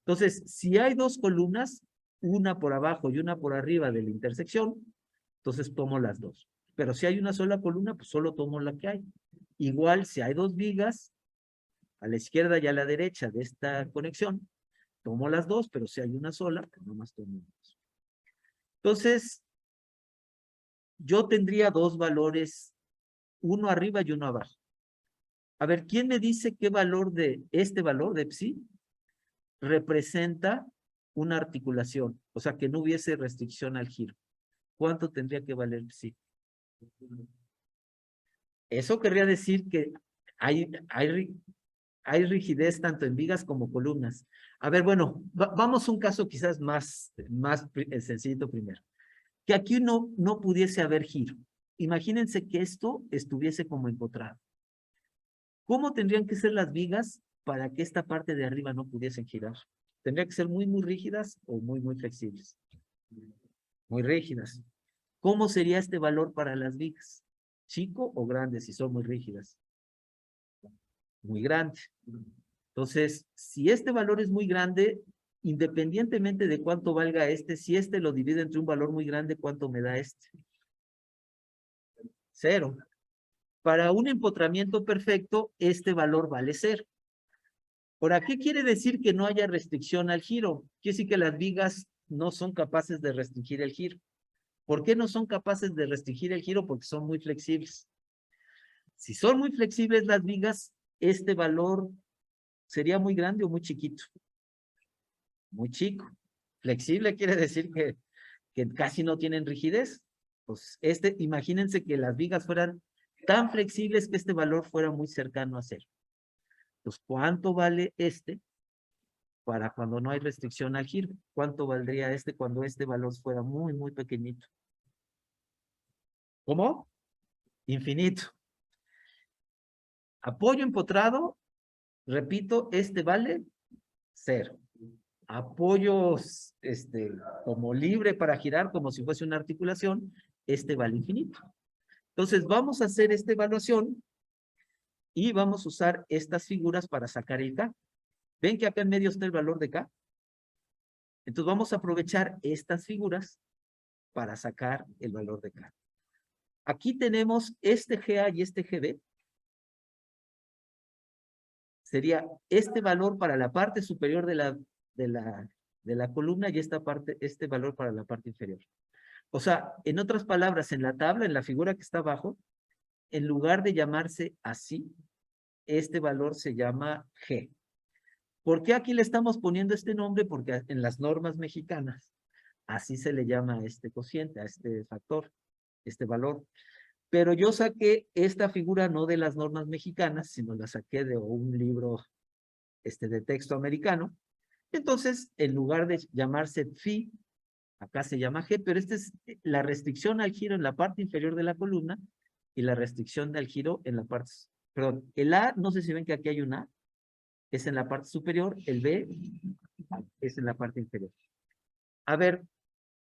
Entonces, si hay dos columnas, una por abajo y una por arriba de la intersección, entonces tomo las dos. Pero si hay una sola columna, pues solo tomo la que hay. Igual, si hay dos vigas, a la izquierda y a la derecha de esta conexión, tomo las dos, pero si hay una sola, pues nomás tomo una. Entonces, yo tendría dos valores, uno arriba y uno abajo. A ver, ¿quién me dice qué valor de este valor de psi representa una articulación? O sea, que no hubiese restricción al giro. ¿Cuánto tendría que valer psi? Eso querría decir que hay rigidez tanto en vigas como columnas. A ver, bueno, vamos a un caso quizás más sencillo primero. Que aquí no pudiese haber giro. Imagínense que esto estuviese como empotrado. ¿Cómo tendrían que ser las vigas para que esta parte de arriba no pudiesen girar? ¿Tendría que ser muy, muy rígidas o muy, muy flexibles? Muy rígidas. ¿Cómo sería este valor para las vigas? ¿Chico o grande si son muy rígidas? Muy grande. Entonces, si este valor es muy grande, independientemente de cuánto valga este, si este lo divide entre un valor muy grande, ¿cuánto me da este? 0. Para un empotramiento perfecto, este valor vale 0. Ahora, ¿qué quiere decir que no haya restricción al giro? Quiere decir que las vigas no son capaces de restringir el giro. ¿Por qué no son capaces de restringir el giro? Porque son muy flexibles. Si son muy flexibles las vigas, este valor sería muy grande o muy chiquito. Muy chico. Flexible quiere decir que casi no tienen rigidez. Pues imagínense que las vigas fueran tan flexibles que este valor fuera muy cercano a 0. Pues, ¿cuánto vale este para cuando no hay restricción al giro? ¿Cuánto valdría este cuando este valor fuera muy, muy pequeñito? ¿Cómo? Infinito. Apoyo empotrado, repito, este vale 0. Apoyos como libre para girar, como si fuese una articulación, este vale infinito. Entonces, vamos a hacer esta evaluación y vamos a usar estas figuras para sacar el K. ¿Ven que acá en medio está el valor de K? Entonces, vamos a aprovechar estas figuras para sacar el valor de K. Aquí tenemos este GA y este GB. Sería este valor para la parte superior de la columna y este valor para la parte inferior. O sea, en otras palabras, en la tabla, en la figura que está abajo, en lugar de llamarse así, este valor se llama G. ¿Por qué aquí le estamos poniendo este nombre? Porque en las normas mexicanas, así se le llama a este cociente, a este factor, este valor. Pero yo saqué esta figura no de las normas mexicanas, sino la saqué de un libro de texto americano. Entonces, en lugar de llamarse phi, acá se llama G, pero esta es la restricción al giro en la parte inferior de la columna y la restricción al giro en la parte, perdón, el A, no sé si ven que aquí hay un A, es en la parte superior, el B es en la parte inferior. A ver,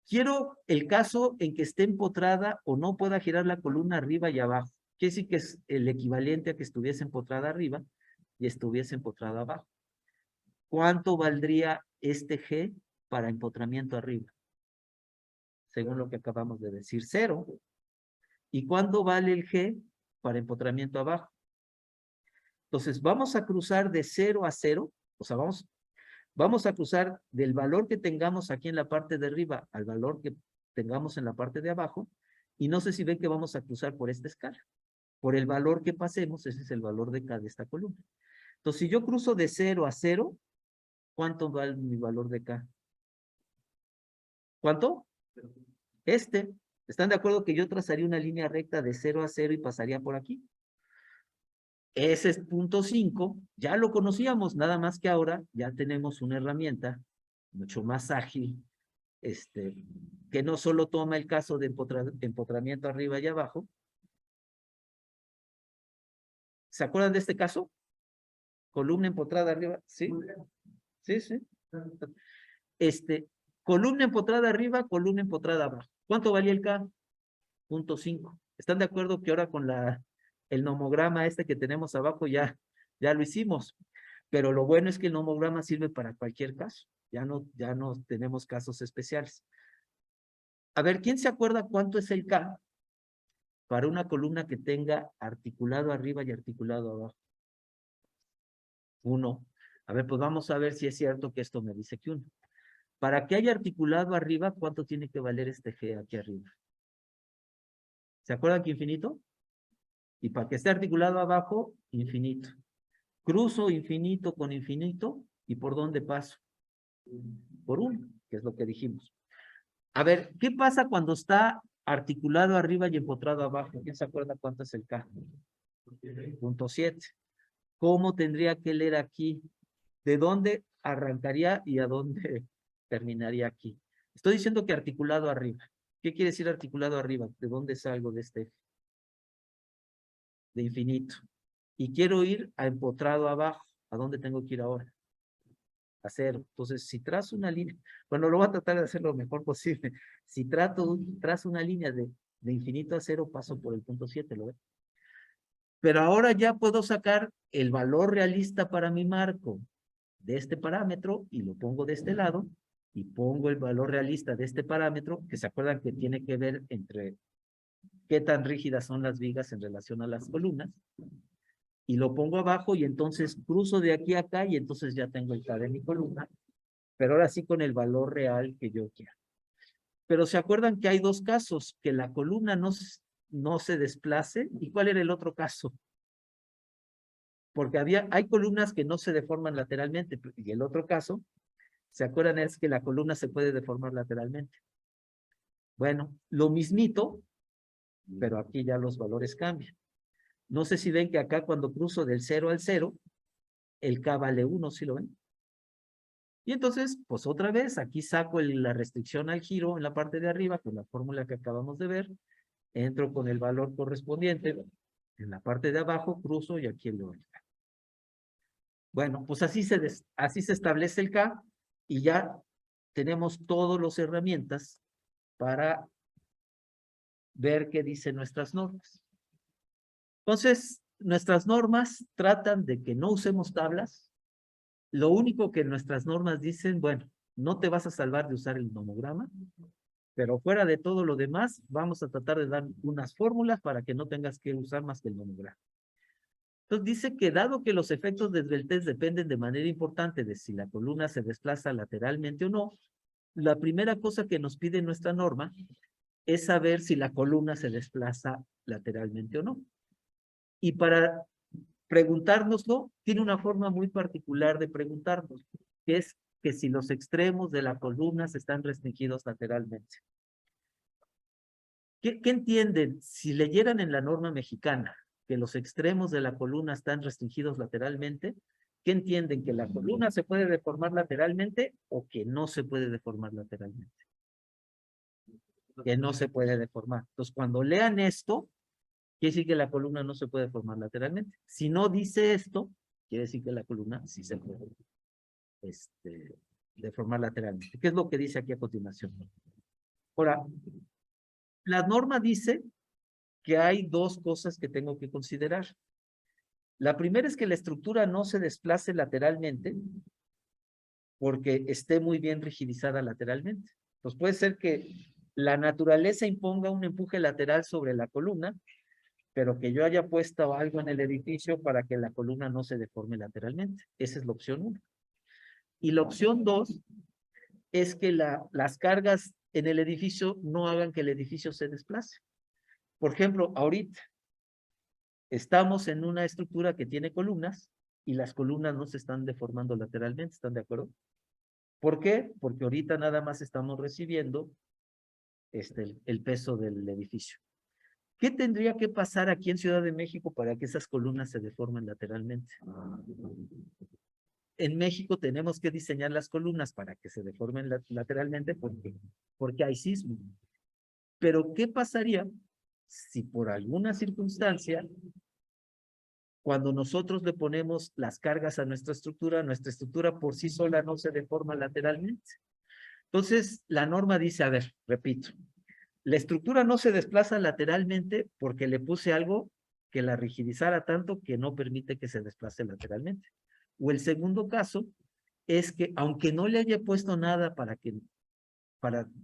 quiero el caso en que esté empotrada o no pueda girar la columna arriba y abajo. Quiere decir que es el equivalente a que estuviese empotrada arriba y estuviese empotrada abajo. ¿cuánto valdría este G para empotramiento arriba? Según lo que acabamos de decir, 0. ¿Y cuánto vale el G para empotramiento abajo? Entonces, vamos a cruzar de 0 a 0, o sea, vamos a cruzar del valor que tengamos aquí en la parte de arriba al valor que tengamos en la parte de abajo, y no sé si ven que vamos a cruzar por esta escala. Por el valor que pasemos, ese es el valor de K de esta columna. Entonces, si yo cruzo de 0 a 0, ¿cuánto vale mi valor de K? ¿Cuánto? ¿Están de acuerdo que yo trazaría una línea recta de 0 a 0 y pasaría por aquí? Ese es punto 5, ya lo conocíamos, nada más que ahora ya tenemos una herramienta mucho más ágil, que no solo toma el caso de empotramiento arriba y abajo. ¿Se acuerdan de este caso? Columna empotrada arriba, ¿sí? Sí, sí. Columna empotrada arriba, columna empotrada abajo. ¿Cuánto valía el K? Punto 5. ¿Están de acuerdo que ahora con el nomograma que tenemos abajo ya lo hicimos? Pero lo bueno es que el nomograma sirve para cualquier caso. Ya no tenemos casos especiales. A ver, ¿quién se acuerda cuánto es el K para una columna que tenga articulado arriba y articulado abajo? 1. A ver, pues vamos a ver si es cierto que esto me dice que 1. Para que haya articulado arriba, ¿cuánto tiene que valer este G aquí arriba? ¿Se acuerdan que infinito? Y para que esté articulado abajo, infinito. Cruzo infinito con infinito, ¿y por dónde paso? Por 1, que es lo que dijimos. A ver, ¿qué pasa cuando está articulado arriba y empotrado abajo? ¿Quién se acuerda cuánto es el K? Punto 7. ¿Cómo tendría que leer aquí? ¿De dónde arrancaría y a dónde terminaría aquí? Estoy diciendo que articulado arriba. ¿Qué quiere decir articulado arriba? ¿De dónde salgo de este eje? De infinito. Y quiero ir a empotrado abajo. ¿A dónde tengo que ir ahora? A 0. Entonces, si trazo una línea, bueno, lo voy a tratar de hacer lo mejor posible. Si trazo una línea de infinito a 0, paso por el punto 7, ¿lo ven? Pero ahora ya puedo sacar el valor realista para mi marco de este parámetro y lo pongo de este lado y pongo el valor realista de este parámetro, que se acuerdan que tiene que ver entre qué tan rígidas son las vigas en relación a las columnas, y lo pongo abajo y entonces cruzo de aquí a acá y entonces ya tengo el K de mi columna, pero ahora sí con el valor real que yo quiera. Pero se acuerdan que hay dos casos, que la columna no se desplace. ¿Y cuál era el otro caso? Porque hay columnas que no se deforman lateralmente, y el otro caso, ¿se acuerdan? Es que la columna se puede deformar lateralmente. Bueno, lo mismito, pero aquí ya los valores cambian. No sé si ven que acá cuando cruzo del 0 al 0, el K vale 1, ¿sí lo ven? Y entonces, pues otra vez, aquí saco la restricción al giro en la parte de arriba, con la fórmula que acabamos de ver, entro con el valor correspondiente, en la parte de abajo cruzo y aquí lo doy. Bueno, pues así se establece el K y ya tenemos todas las herramientas para ver qué dicen nuestras normas. Entonces, nuestras normas tratan de que no usemos tablas. Lo único que nuestras normas dicen, bueno, no te vas a salvar de usar el nomograma, pero fuera de todo lo demás, vamos a tratar de dar unas fórmulas para que no tengas que usar más que el nomograma. Entonces dice que dado que los efectos de esbeltez dependen de manera importante de si la columna se desplaza lateralmente o no, la primera cosa que nos pide nuestra norma es saber si la columna se desplaza lateralmente o no. Y para preguntárnoslo, tiene una forma muy particular de preguntarnos, que es que si los extremos de la columna están restringidos lateralmente. ¿Qué entienden? Si leyeran en la norma mexicana que los extremos de la columna están restringidos lateralmente, ¿qué entienden? ¿Que la columna se puede deformar lateralmente o que no se puede deformar lateralmente? Que no se puede deformar. Entonces, cuando lean esto, quiere decir que la columna no se puede deformar lateralmente. Si no dice esto, quiere decir que la columna sí se puede deformar lateralmente. ¿Qué es lo que dice aquí a continuación? Ahora, la norma dice que hay dos cosas que tengo que considerar. La primera es que la estructura no se desplace lateralmente porque esté muy bien rigidizada lateralmente. Pues puede ser que la naturaleza imponga un empuje lateral sobre la columna, pero que yo haya puesto algo en el edificio para que la columna no se deforme lateralmente. Esa es la opción 1. Y la opción 2 es que las cargas en el edificio no hagan que el edificio se desplace. Por ejemplo, ahorita estamos en una estructura que tiene columnas y las columnas no se están deformando lateralmente, ¿están de acuerdo? ¿Por qué? Porque ahorita nada más estamos recibiendo el peso del edificio. ¿Qué tendría que pasar aquí en Ciudad de México para que esas columnas se deformen lateralmente? En México tenemos que diseñar las columnas para que se deformen lateralmente porque hay sismo. Pero ¿qué pasaría si por alguna circunstancia, cuando nosotros le ponemos las cargas a nuestra estructura por sí sola no se deforma lateralmente? Entonces, la norma dice, a ver, repito, la estructura no se desplaza lateralmente porque le puse algo que la rigidizara tanto que no permite que se desplace lateralmente. O el segundo caso es que, aunque no le haya puesto nada para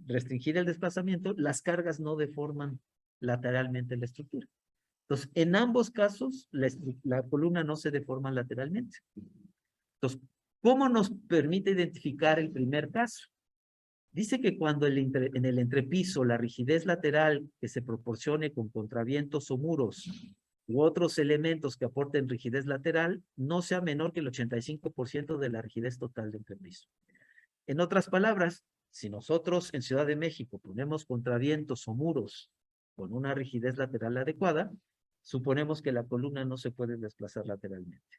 restringir el desplazamiento, las cargas no deforman lateralmente la estructura. Entonces, en ambos casos, la columna no se deforma lateralmente. Entonces, ¿cómo nos permite identificar el primer caso? Dice que cuando en el entrepiso la rigidez lateral que se proporcione con contravientos o muros u otros elementos que aporten rigidez lateral no sea menor que el 85% de la rigidez total del entrepiso. En otras palabras, si nosotros en Ciudad de México ponemos contravientos o muros con una rigidez lateral adecuada, suponemos que la columna no se puede desplazar lateralmente.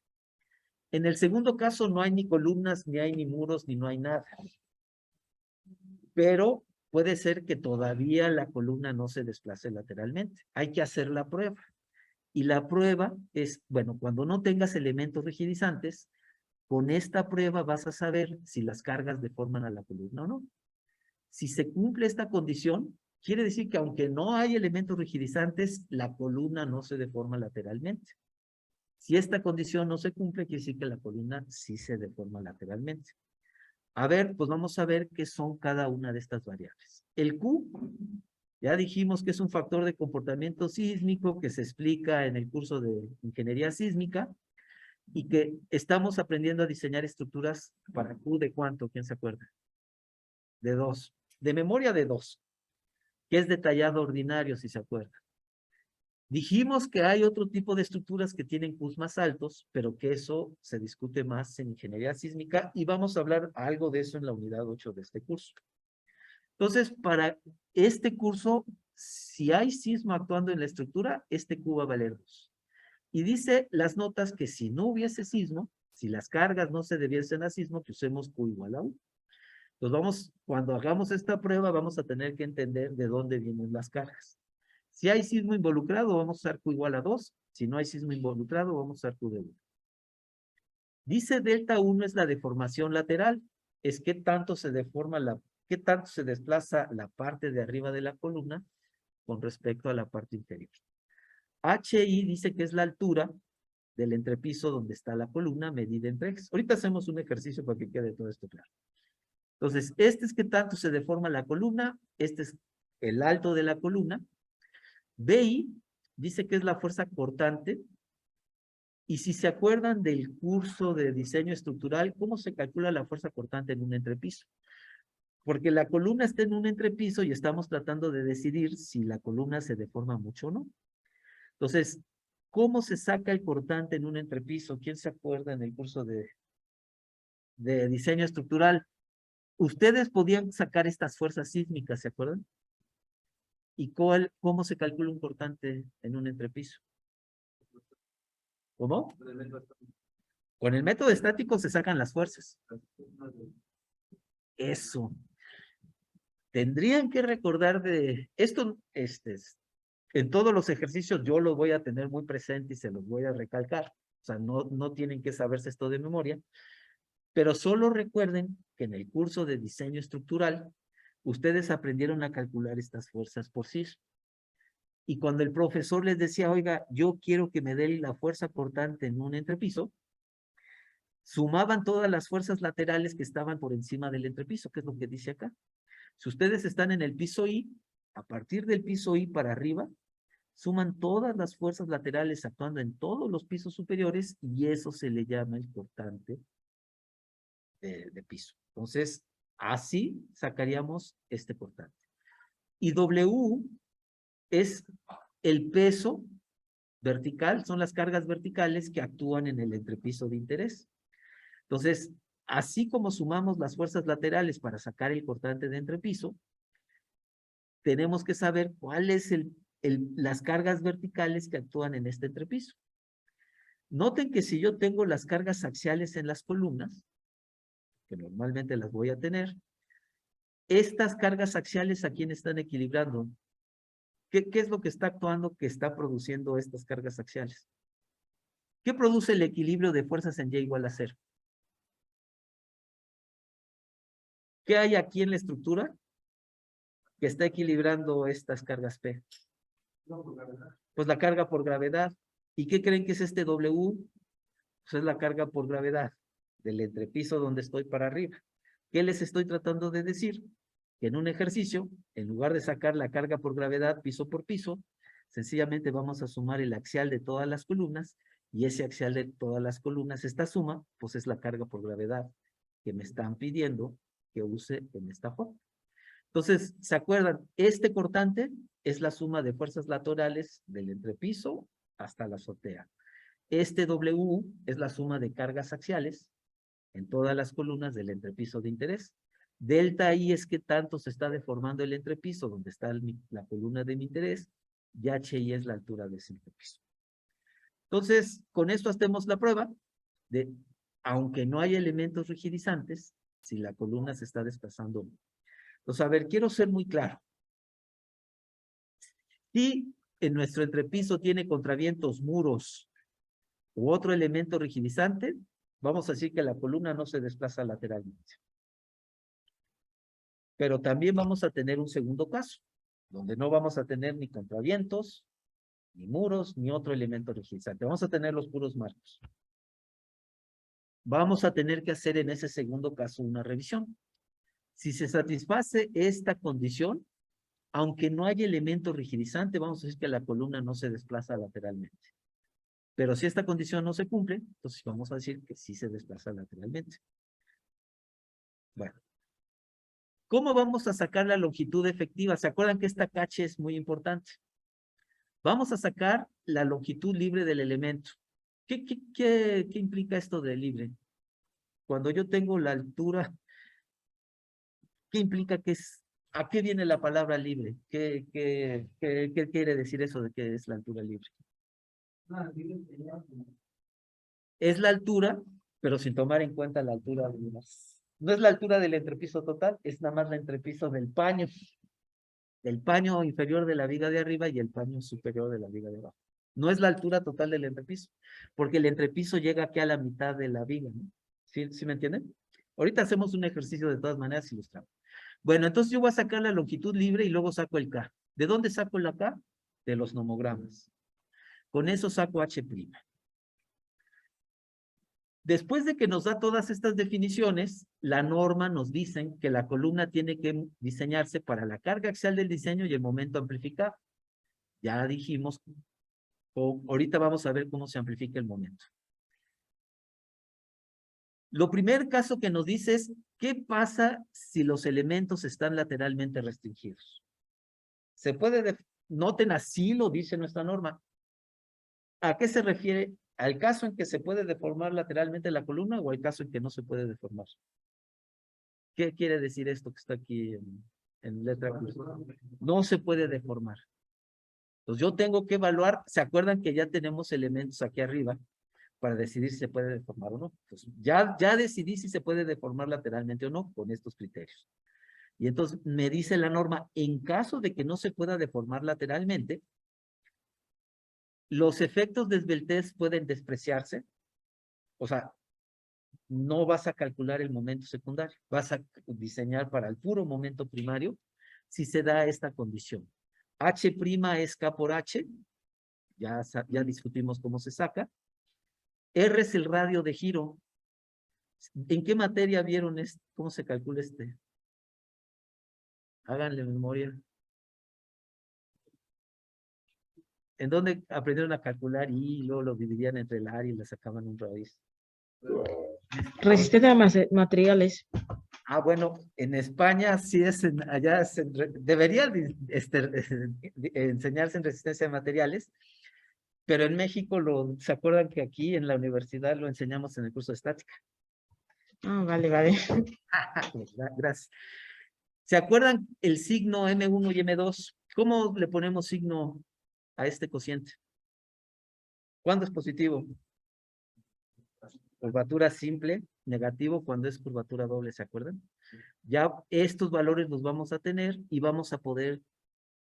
En el segundo caso no hay ni columnas, ni hay ni muros, ni no hay nada. Pero puede ser que todavía la columna no se desplace lateralmente. Hay que hacer la prueba. Y la prueba es, bueno, cuando no tengas elementos rigidizantes, con esta prueba vas a saber si las cargas deforman a la columna o no. Si se cumple esta condición, quiere decir que aunque no hay elementos rigidizantes, la columna no se deforma lateralmente. Si esta condición no se cumple, quiere decir que la columna sí se deforma lateralmente. A ver, pues vamos a ver qué son cada una de estas variables. El Q, ya dijimos que es un factor de comportamiento sísmico que se explica en el curso de ingeniería sísmica y que estamos aprendiendo a diseñar estructuras para Q de ¿cuánto? ¿Quién se acuerda? De 2. De memoria de 2, que es detallado ordinario, si se acuerda. Dijimos que hay otro tipo de estructuras que tienen Qs más altos, pero que eso se discute más en ingeniería sísmica y vamos a hablar algo de eso en la unidad 8 de este curso. Entonces, para este curso, si hay sismo actuando en la estructura, este Q va a valer 2. Y dice las notas que si no hubiese sismo, si las cargas no se debiesen a sismo, que usemos Q igual a 1. Entonces cuando hagamos esta prueba, vamos a tener que entender de dónde vienen las cargas. Si hay sismo involucrado, vamos a usar Q igual a 2. Si no hay sismo involucrado, vamos a usar Q de 1. Dice delta 1 es la deformación lateral. Es qué tanto se deforma qué tanto se desplaza la parte de arriba de la columna con respecto a la parte inferior. HI dice que es la altura del entrepiso donde está la columna medida entre ejes. Ahorita hacemos un ejercicio para que quede todo esto claro. Entonces, este es qué tanto se deforma la columna, este es el alto de la columna. BI dice que es la fuerza cortante. Y si se acuerdan del curso de diseño estructural, ¿cómo se calcula la fuerza cortante en un entrepiso? Porque la columna está en un entrepiso y estamos tratando de decidir si la columna se deforma mucho o no. Entonces, ¿cómo se saca el cortante en un entrepiso? ¿Quién se acuerda en el curso de diseño estructural? Ustedes podían sacar estas fuerzas sísmicas, ¿se acuerdan? ¿Y cómo se calcula un cortante en un entrepiso? ¿Cómo? Con el método estático se sacan las fuerzas. Eso. Tendrían que recordar de esto, en todos los ejercicios yo los voy a tener muy presente y se los voy a recalcar. O sea, no tienen que saberse esto de memoria, pero solo recuerden que en el curso de diseño estructural, ustedes aprendieron a calcular estas fuerzas por sí. Y cuando el profesor les decía, oiga, yo quiero que me dé la fuerza cortante en un entrepiso, sumaban todas las fuerzas laterales que estaban por encima del entrepiso, que es lo que dice acá. Si ustedes están en el piso I, a partir del piso I para arriba, suman todas las fuerzas laterales actuando en todos los pisos superiores y eso se le llama el cortante de piso. Entonces, así sacaríamos este cortante. Y W es el peso vertical, son las cargas verticales que actúan en el entrepiso de interés. Entonces, así como sumamos las fuerzas laterales para sacar el cortante de entrepiso, tenemos que saber cuáles las cargas verticales que actúan en este entrepiso. Noten que si yo tengo las cargas axiales en las columnas, que normalmente las voy a tener, estas cargas axiales, ¿a quién están equilibrando? ¿Qué es lo que está actuando que está produciendo estas cargas axiales? ¿Qué produce el equilibrio de fuerzas en Y igual a 0? ¿Qué hay aquí en la estructura que está equilibrando estas cargas P? Pues la carga por gravedad. ¿Y qué creen que es este W? Pues es la carga por gravedad del entrepiso donde estoy para arriba. ¿Qué les estoy tratando de decir? Que en un ejercicio, en lugar de sacar la carga por gravedad piso por piso, sencillamente vamos a sumar el axial de todas las columnas y ese axial de todas las columnas, esta suma, pues es la carga por gravedad que me están pidiendo que use en esta forma. Entonces, ¿se acuerdan? Este cortante es la suma de fuerzas laterales del entrepiso hasta la azotea. Este W es la suma de cargas axiales en todas las columnas del entrepiso de interés. Delta I es que tanto se está deformando el entrepiso donde está la columna de mi interés y HI es la altura de ese entrepiso. Entonces, con esto hacemos la prueba de, aunque no hay elementos rigidizantes, si la columna se está desplazando. Entonces, a ver, quiero ser muy claro. Si en nuestro entrepiso tiene contravientos, muros u otro elemento rigidizante, vamos a decir que la columna no se desplaza lateralmente. Pero también vamos a tener un segundo caso, donde no vamos a tener ni contravientos, ni muros, ni otro elemento rigidizante. Vamos a tener los puros marcos. Vamos a tener que hacer en ese segundo caso una revisión. Si se satisface esta condición, aunque no haya elemento rigidizante, vamos a decir que la columna no se desplaza lateralmente. Pero si esta condición no se cumple, entonces vamos a decir que sí se desplaza lateralmente. Bueno. ¿Cómo vamos a sacar la longitud efectiva? ¿Se acuerdan que esta cache es muy importante? Vamos a sacar la longitud libre del elemento. ¿Qué implica esto de libre? Cuando yo tengo la altura, ¿qué implica que es? ¿A qué viene la palabra libre? ¿Qué quiere decir eso de que es la altura libre? Es la altura, pero sin tomar en cuenta la altura de las... No es la altura del entrepiso total, es nada más el entrepiso del paño inferior de la viga de arriba y el paño superior de la viga de abajo. No es la altura total del entrepiso, porque el entrepiso llega aquí a la mitad de la viga, ¿no? ¿Sí me entienden? Ahorita hacemos un ejercicio de todas maneras ilustrado. Bueno, entonces yo voy a sacar la longitud libre y luego saco el K. ¿De dónde saco la K? De los nomogramas. Con eso saco H'. Después de que nos da todas estas definiciones, la norma nos dice que la columna tiene que diseñarse para la carga axial del diseño y el momento amplificado. Ya dijimos, ahorita vamos a ver cómo se amplifica el momento. Lo primer caso que nos dice es, ¿qué pasa si los elementos están lateralmente restringidos? Se puede, noten así lo dice nuestra norma. ¿A qué se refiere? ¿Al caso en que se puede deformar lateralmente la columna o al caso en que no se puede deformar? ¿Qué quiere decir esto que está aquí en letra cruz? No se puede deformar. Entonces yo tengo que evaluar, ¿se acuerdan que ya tenemos elementos aquí arriba para decidir si se puede deformar o no? Pues ya decidí si se puede deformar lateralmente o no con estos criterios. Y entonces me dice la norma, en caso de que no se pueda deformar lateralmente, los efectos de esbeltez pueden despreciarse, o sea, no vas a calcular el momento secundario, vas a diseñar para el puro momento primario si se da esta condición. H' es K por H, ya discutimos cómo se saca. R es el radio de giro ¿En qué materia vieron esto? ¿Cómo se calcula este? Háganle memoria. ¿En dónde aprendieron a calcular y luego lo dividían entre el área y le sacaban un raíz? Resistencia a materiales. Ah, bueno, en España sí es, allá debería enseñarse en resistencia de materiales, pero en México ¿se acuerdan que aquí en la universidad lo enseñamos en el curso de estática? Ah, vale, vale. Gracias. ¿Se acuerdan el signo M1 y M2? ¿Cómo le ponemos signo a este cociente? ¿Cuándo es positivo? Curvatura simple, negativo cuando es curvatura doble, ¿se acuerdan? Ya estos valores los vamos a tener y vamos a poder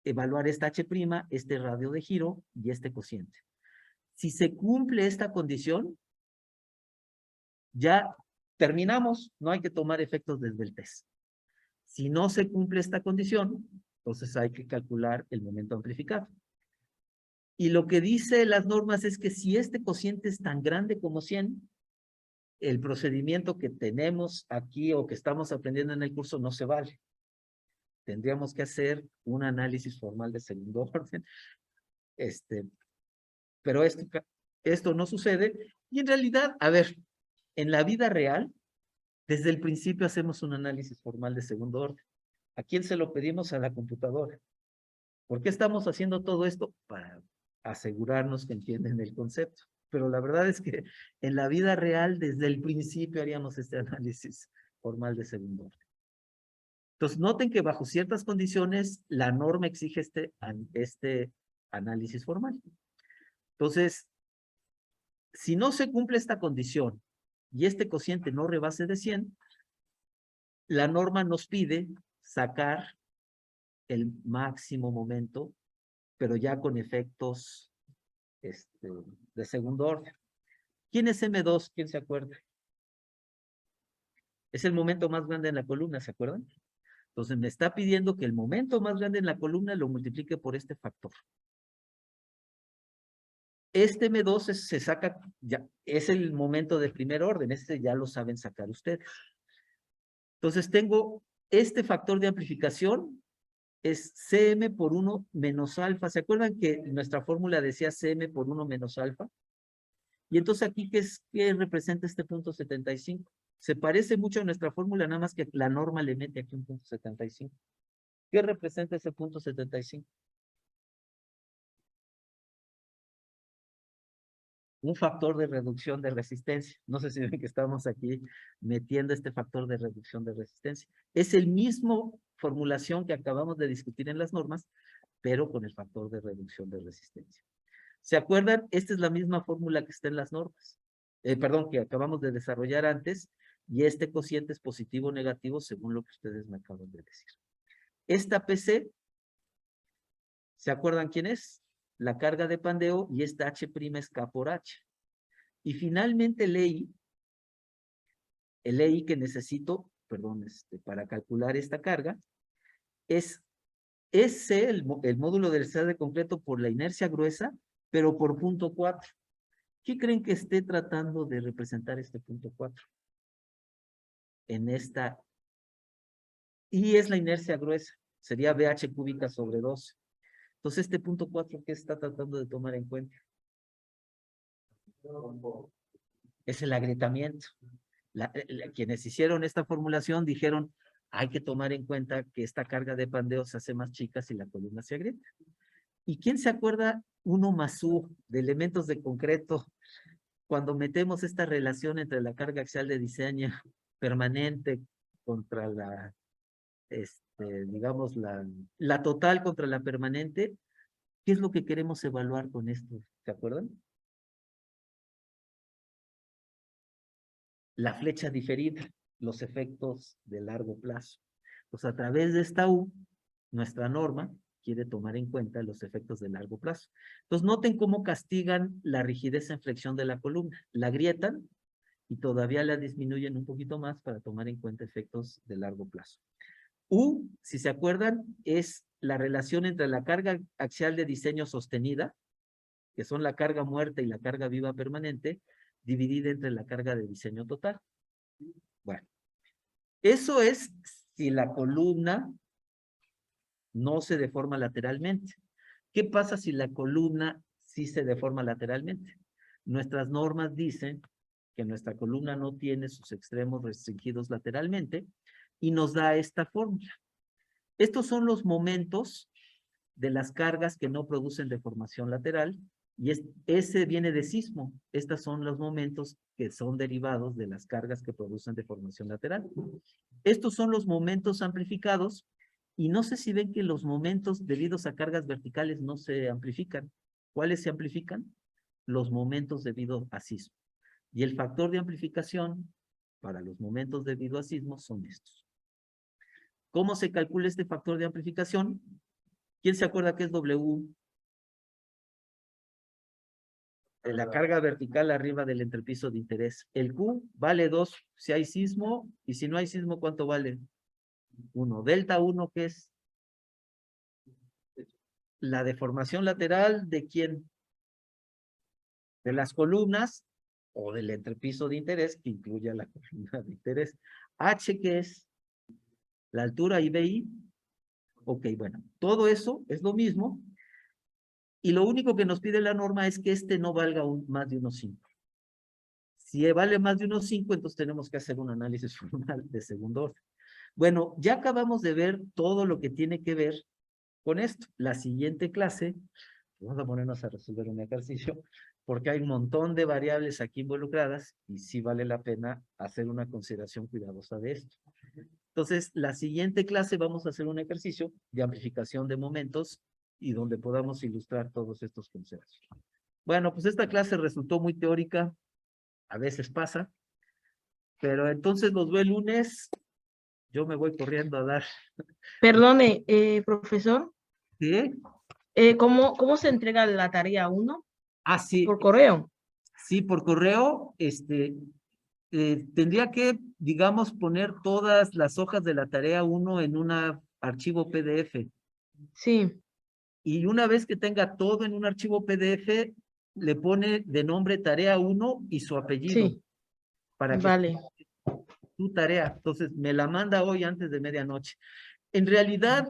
evaluar esta H', este radio de giro y este cociente. Si se cumple esta condición, ya terminamos, no hay que tomar efectos desde el test. Si no se cumple esta condición, entonces hay que calcular el momento amplificado. Y lo que dice las normas es que si este cociente es tan grande como 100, el procedimiento que tenemos aquí o que estamos aprendiendo en el curso no se vale. Tendríamos que hacer un análisis formal de segundo orden. Pero esto no sucede. Y en realidad, a ver, en la vida real, desde el principio hacemos un análisis formal de segundo orden. ¿A quién se lo pedimos? A la computadora. ¿Por qué estamos haciendo todo esto? Para asegurarnos que entienden el concepto. Pero la verdad es que en la vida real, desde el principio haríamos este análisis formal de segundo orden. Entonces, noten que bajo ciertas condiciones, la norma exige este análisis formal. Entonces, si no se cumple esta condición y este cociente no rebase de 100, la norma nos pide sacar el máximo momento, pero ya con efectos de segundo orden. ¿Quién es M2? ¿Quién se acuerda? Es el momento más grande en la columna, ¿se acuerdan? Entonces me está pidiendo que el momento más grande en la columna lo multiplique por este factor. Este M2 se saca, ya, es el momento de primer orden, este ya lo saben sacar ustedes. Entonces tengo este factor de amplificación, es Cm por 1 menos alfa. ¿Se acuerdan que nuestra fórmula decía Cm por 1 menos alfa? Y entonces aquí, ¿qué representa este punto 75? Se parece mucho a nuestra fórmula, nada más que la norma le mete aquí un punto 75. ¿Qué representa ese punto 75? Un factor de reducción de resistencia. No sé si ven que estamos aquí metiendo este factor de reducción de resistencia. Es el mismo formulación que acabamos de discutir en las normas, pero con el factor de reducción de resistencia. ¿Se acuerdan? Esta es la misma fórmula que está en las normas. Perdón, que acabamos de desarrollar antes, y este cociente es positivo o negativo según lo que ustedes me acaban de decir. Esta PC, ¿se acuerdan quién es? La carga de pandeo, y esta H' es K por H. Y finalmente el EI que necesito, perdón, para calcular esta carga, es C, el módulo del estado de concreto por la inercia gruesa, pero por punto 4. ¿Qué creen que esté tratando de representar este punto 4? En esta, y es la inercia gruesa, sería BH cúbica sobre 12. Entonces, este punto 4, ¿qué está tratando de tomar en cuenta? Es el agrietamiento. Quienes hicieron esta formulación dijeron, hay que tomar en cuenta que esta carga de pandeo se hace más chica si la columna se agrieta. ¿Y quién se acuerda 1 más U de elementos de concreto cuando metemos esta relación entre la carga axial de diseño permanente contra la, digamos, la total contra la permanente? ¿Qué es lo que queremos evaluar con esto? ¿Se acuerdan? La flecha diferida, los efectos de largo plazo. Pues a través de esta U, nuestra norma quiere tomar en cuenta los efectos de largo plazo. Entonces noten cómo castigan la rigidez en flexión de la columna. La agrietan y todavía la disminuyen un poquito más para tomar en cuenta efectos de largo plazo. U, si se acuerdan, es la relación entre la carga axial de diseño sostenida, que son la carga muerta y la carga viva permanente, dividida entre la carga de diseño total. Bueno, eso es si la columna no se deforma lateralmente. ¿Qué pasa si la columna sí se deforma lateralmente? Nuestras normas dicen que nuestra columna no tiene sus extremos restringidos lateralmente y nos da esta fórmula. Estos son los momentos de las cargas que no producen deformación lateral y ese viene de sismo. Estos son los momentos que son derivados de las cargas que producen deformación lateral. Estos son los momentos amplificados y no sé si ven que los momentos debidos a cargas verticales no se amplifican. ¿Cuáles se amplifican? Los momentos debido a sismo. Y el factor de amplificación para los momentos debido a sismo son estos. ¿Cómo se calcula este factor de amplificación? ¿Quién se acuerda qué es W? La carga vertical arriba del entrepiso de interés. El Q vale 2 si hay sismo, y si no hay sismo, ¿cuánto vale? 1. Delta 1, ¿qué es? La deformación lateral ¿de quién? De las columnas o del entrepiso de interés, que incluye a la columna de interés. H, ¿qué es? La altura IBI. Ok, bueno, todo eso es lo mismo. Y lo único que nos pide la norma es que este no valga más de 1.5. Si vale más de 1.5, entonces tenemos que hacer un análisis formal de segundo orden. Bueno, ya acabamos de ver todo lo que tiene que ver con esto. La siguiente clase, vamos a ponernos a resolver un ejercicio, porque hay un montón de variables aquí involucradas y sí vale la pena hacer una consideración cuidadosa de esto. Entonces, la siguiente clase vamos a hacer un ejercicio de amplificación de momentos y donde podamos ilustrar todos estos conceptos. Bueno, pues esta clase resultó muy teórica, a veces pasa, pero entonces los veo el lunes. Yo me voy corriendo a dar. Perdone, profesor, ¿Qué? ¿cómo se entrega la tarea 1? Ah, sí, ¿Por correo? sí, por correo, tendría que, digamos, poner todas las hojas de la tarea 1 en un archivo PDF. Sí, Y una vez que tenga todo en un archivo PDF, le pone de nombre tarea 1 y su apellido, sí, para que vale. tu tarea. Entonces, me la manda hoy antes de medianoche. En realidad,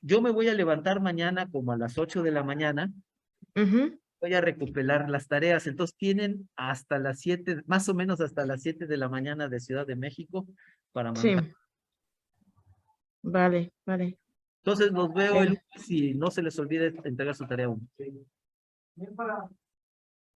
yo me voy a levantar mañana como a las 8 de la mañana. Ujú, Voy a recopilar las tareas. Entonces tienen hasta las 7, más o menos hasta las 7 de la mañana de Ciudad de México para sí, mandar. vale, vale. Entonces los veo el Bueno. lunes y no se les olvide entregar su tarea 1.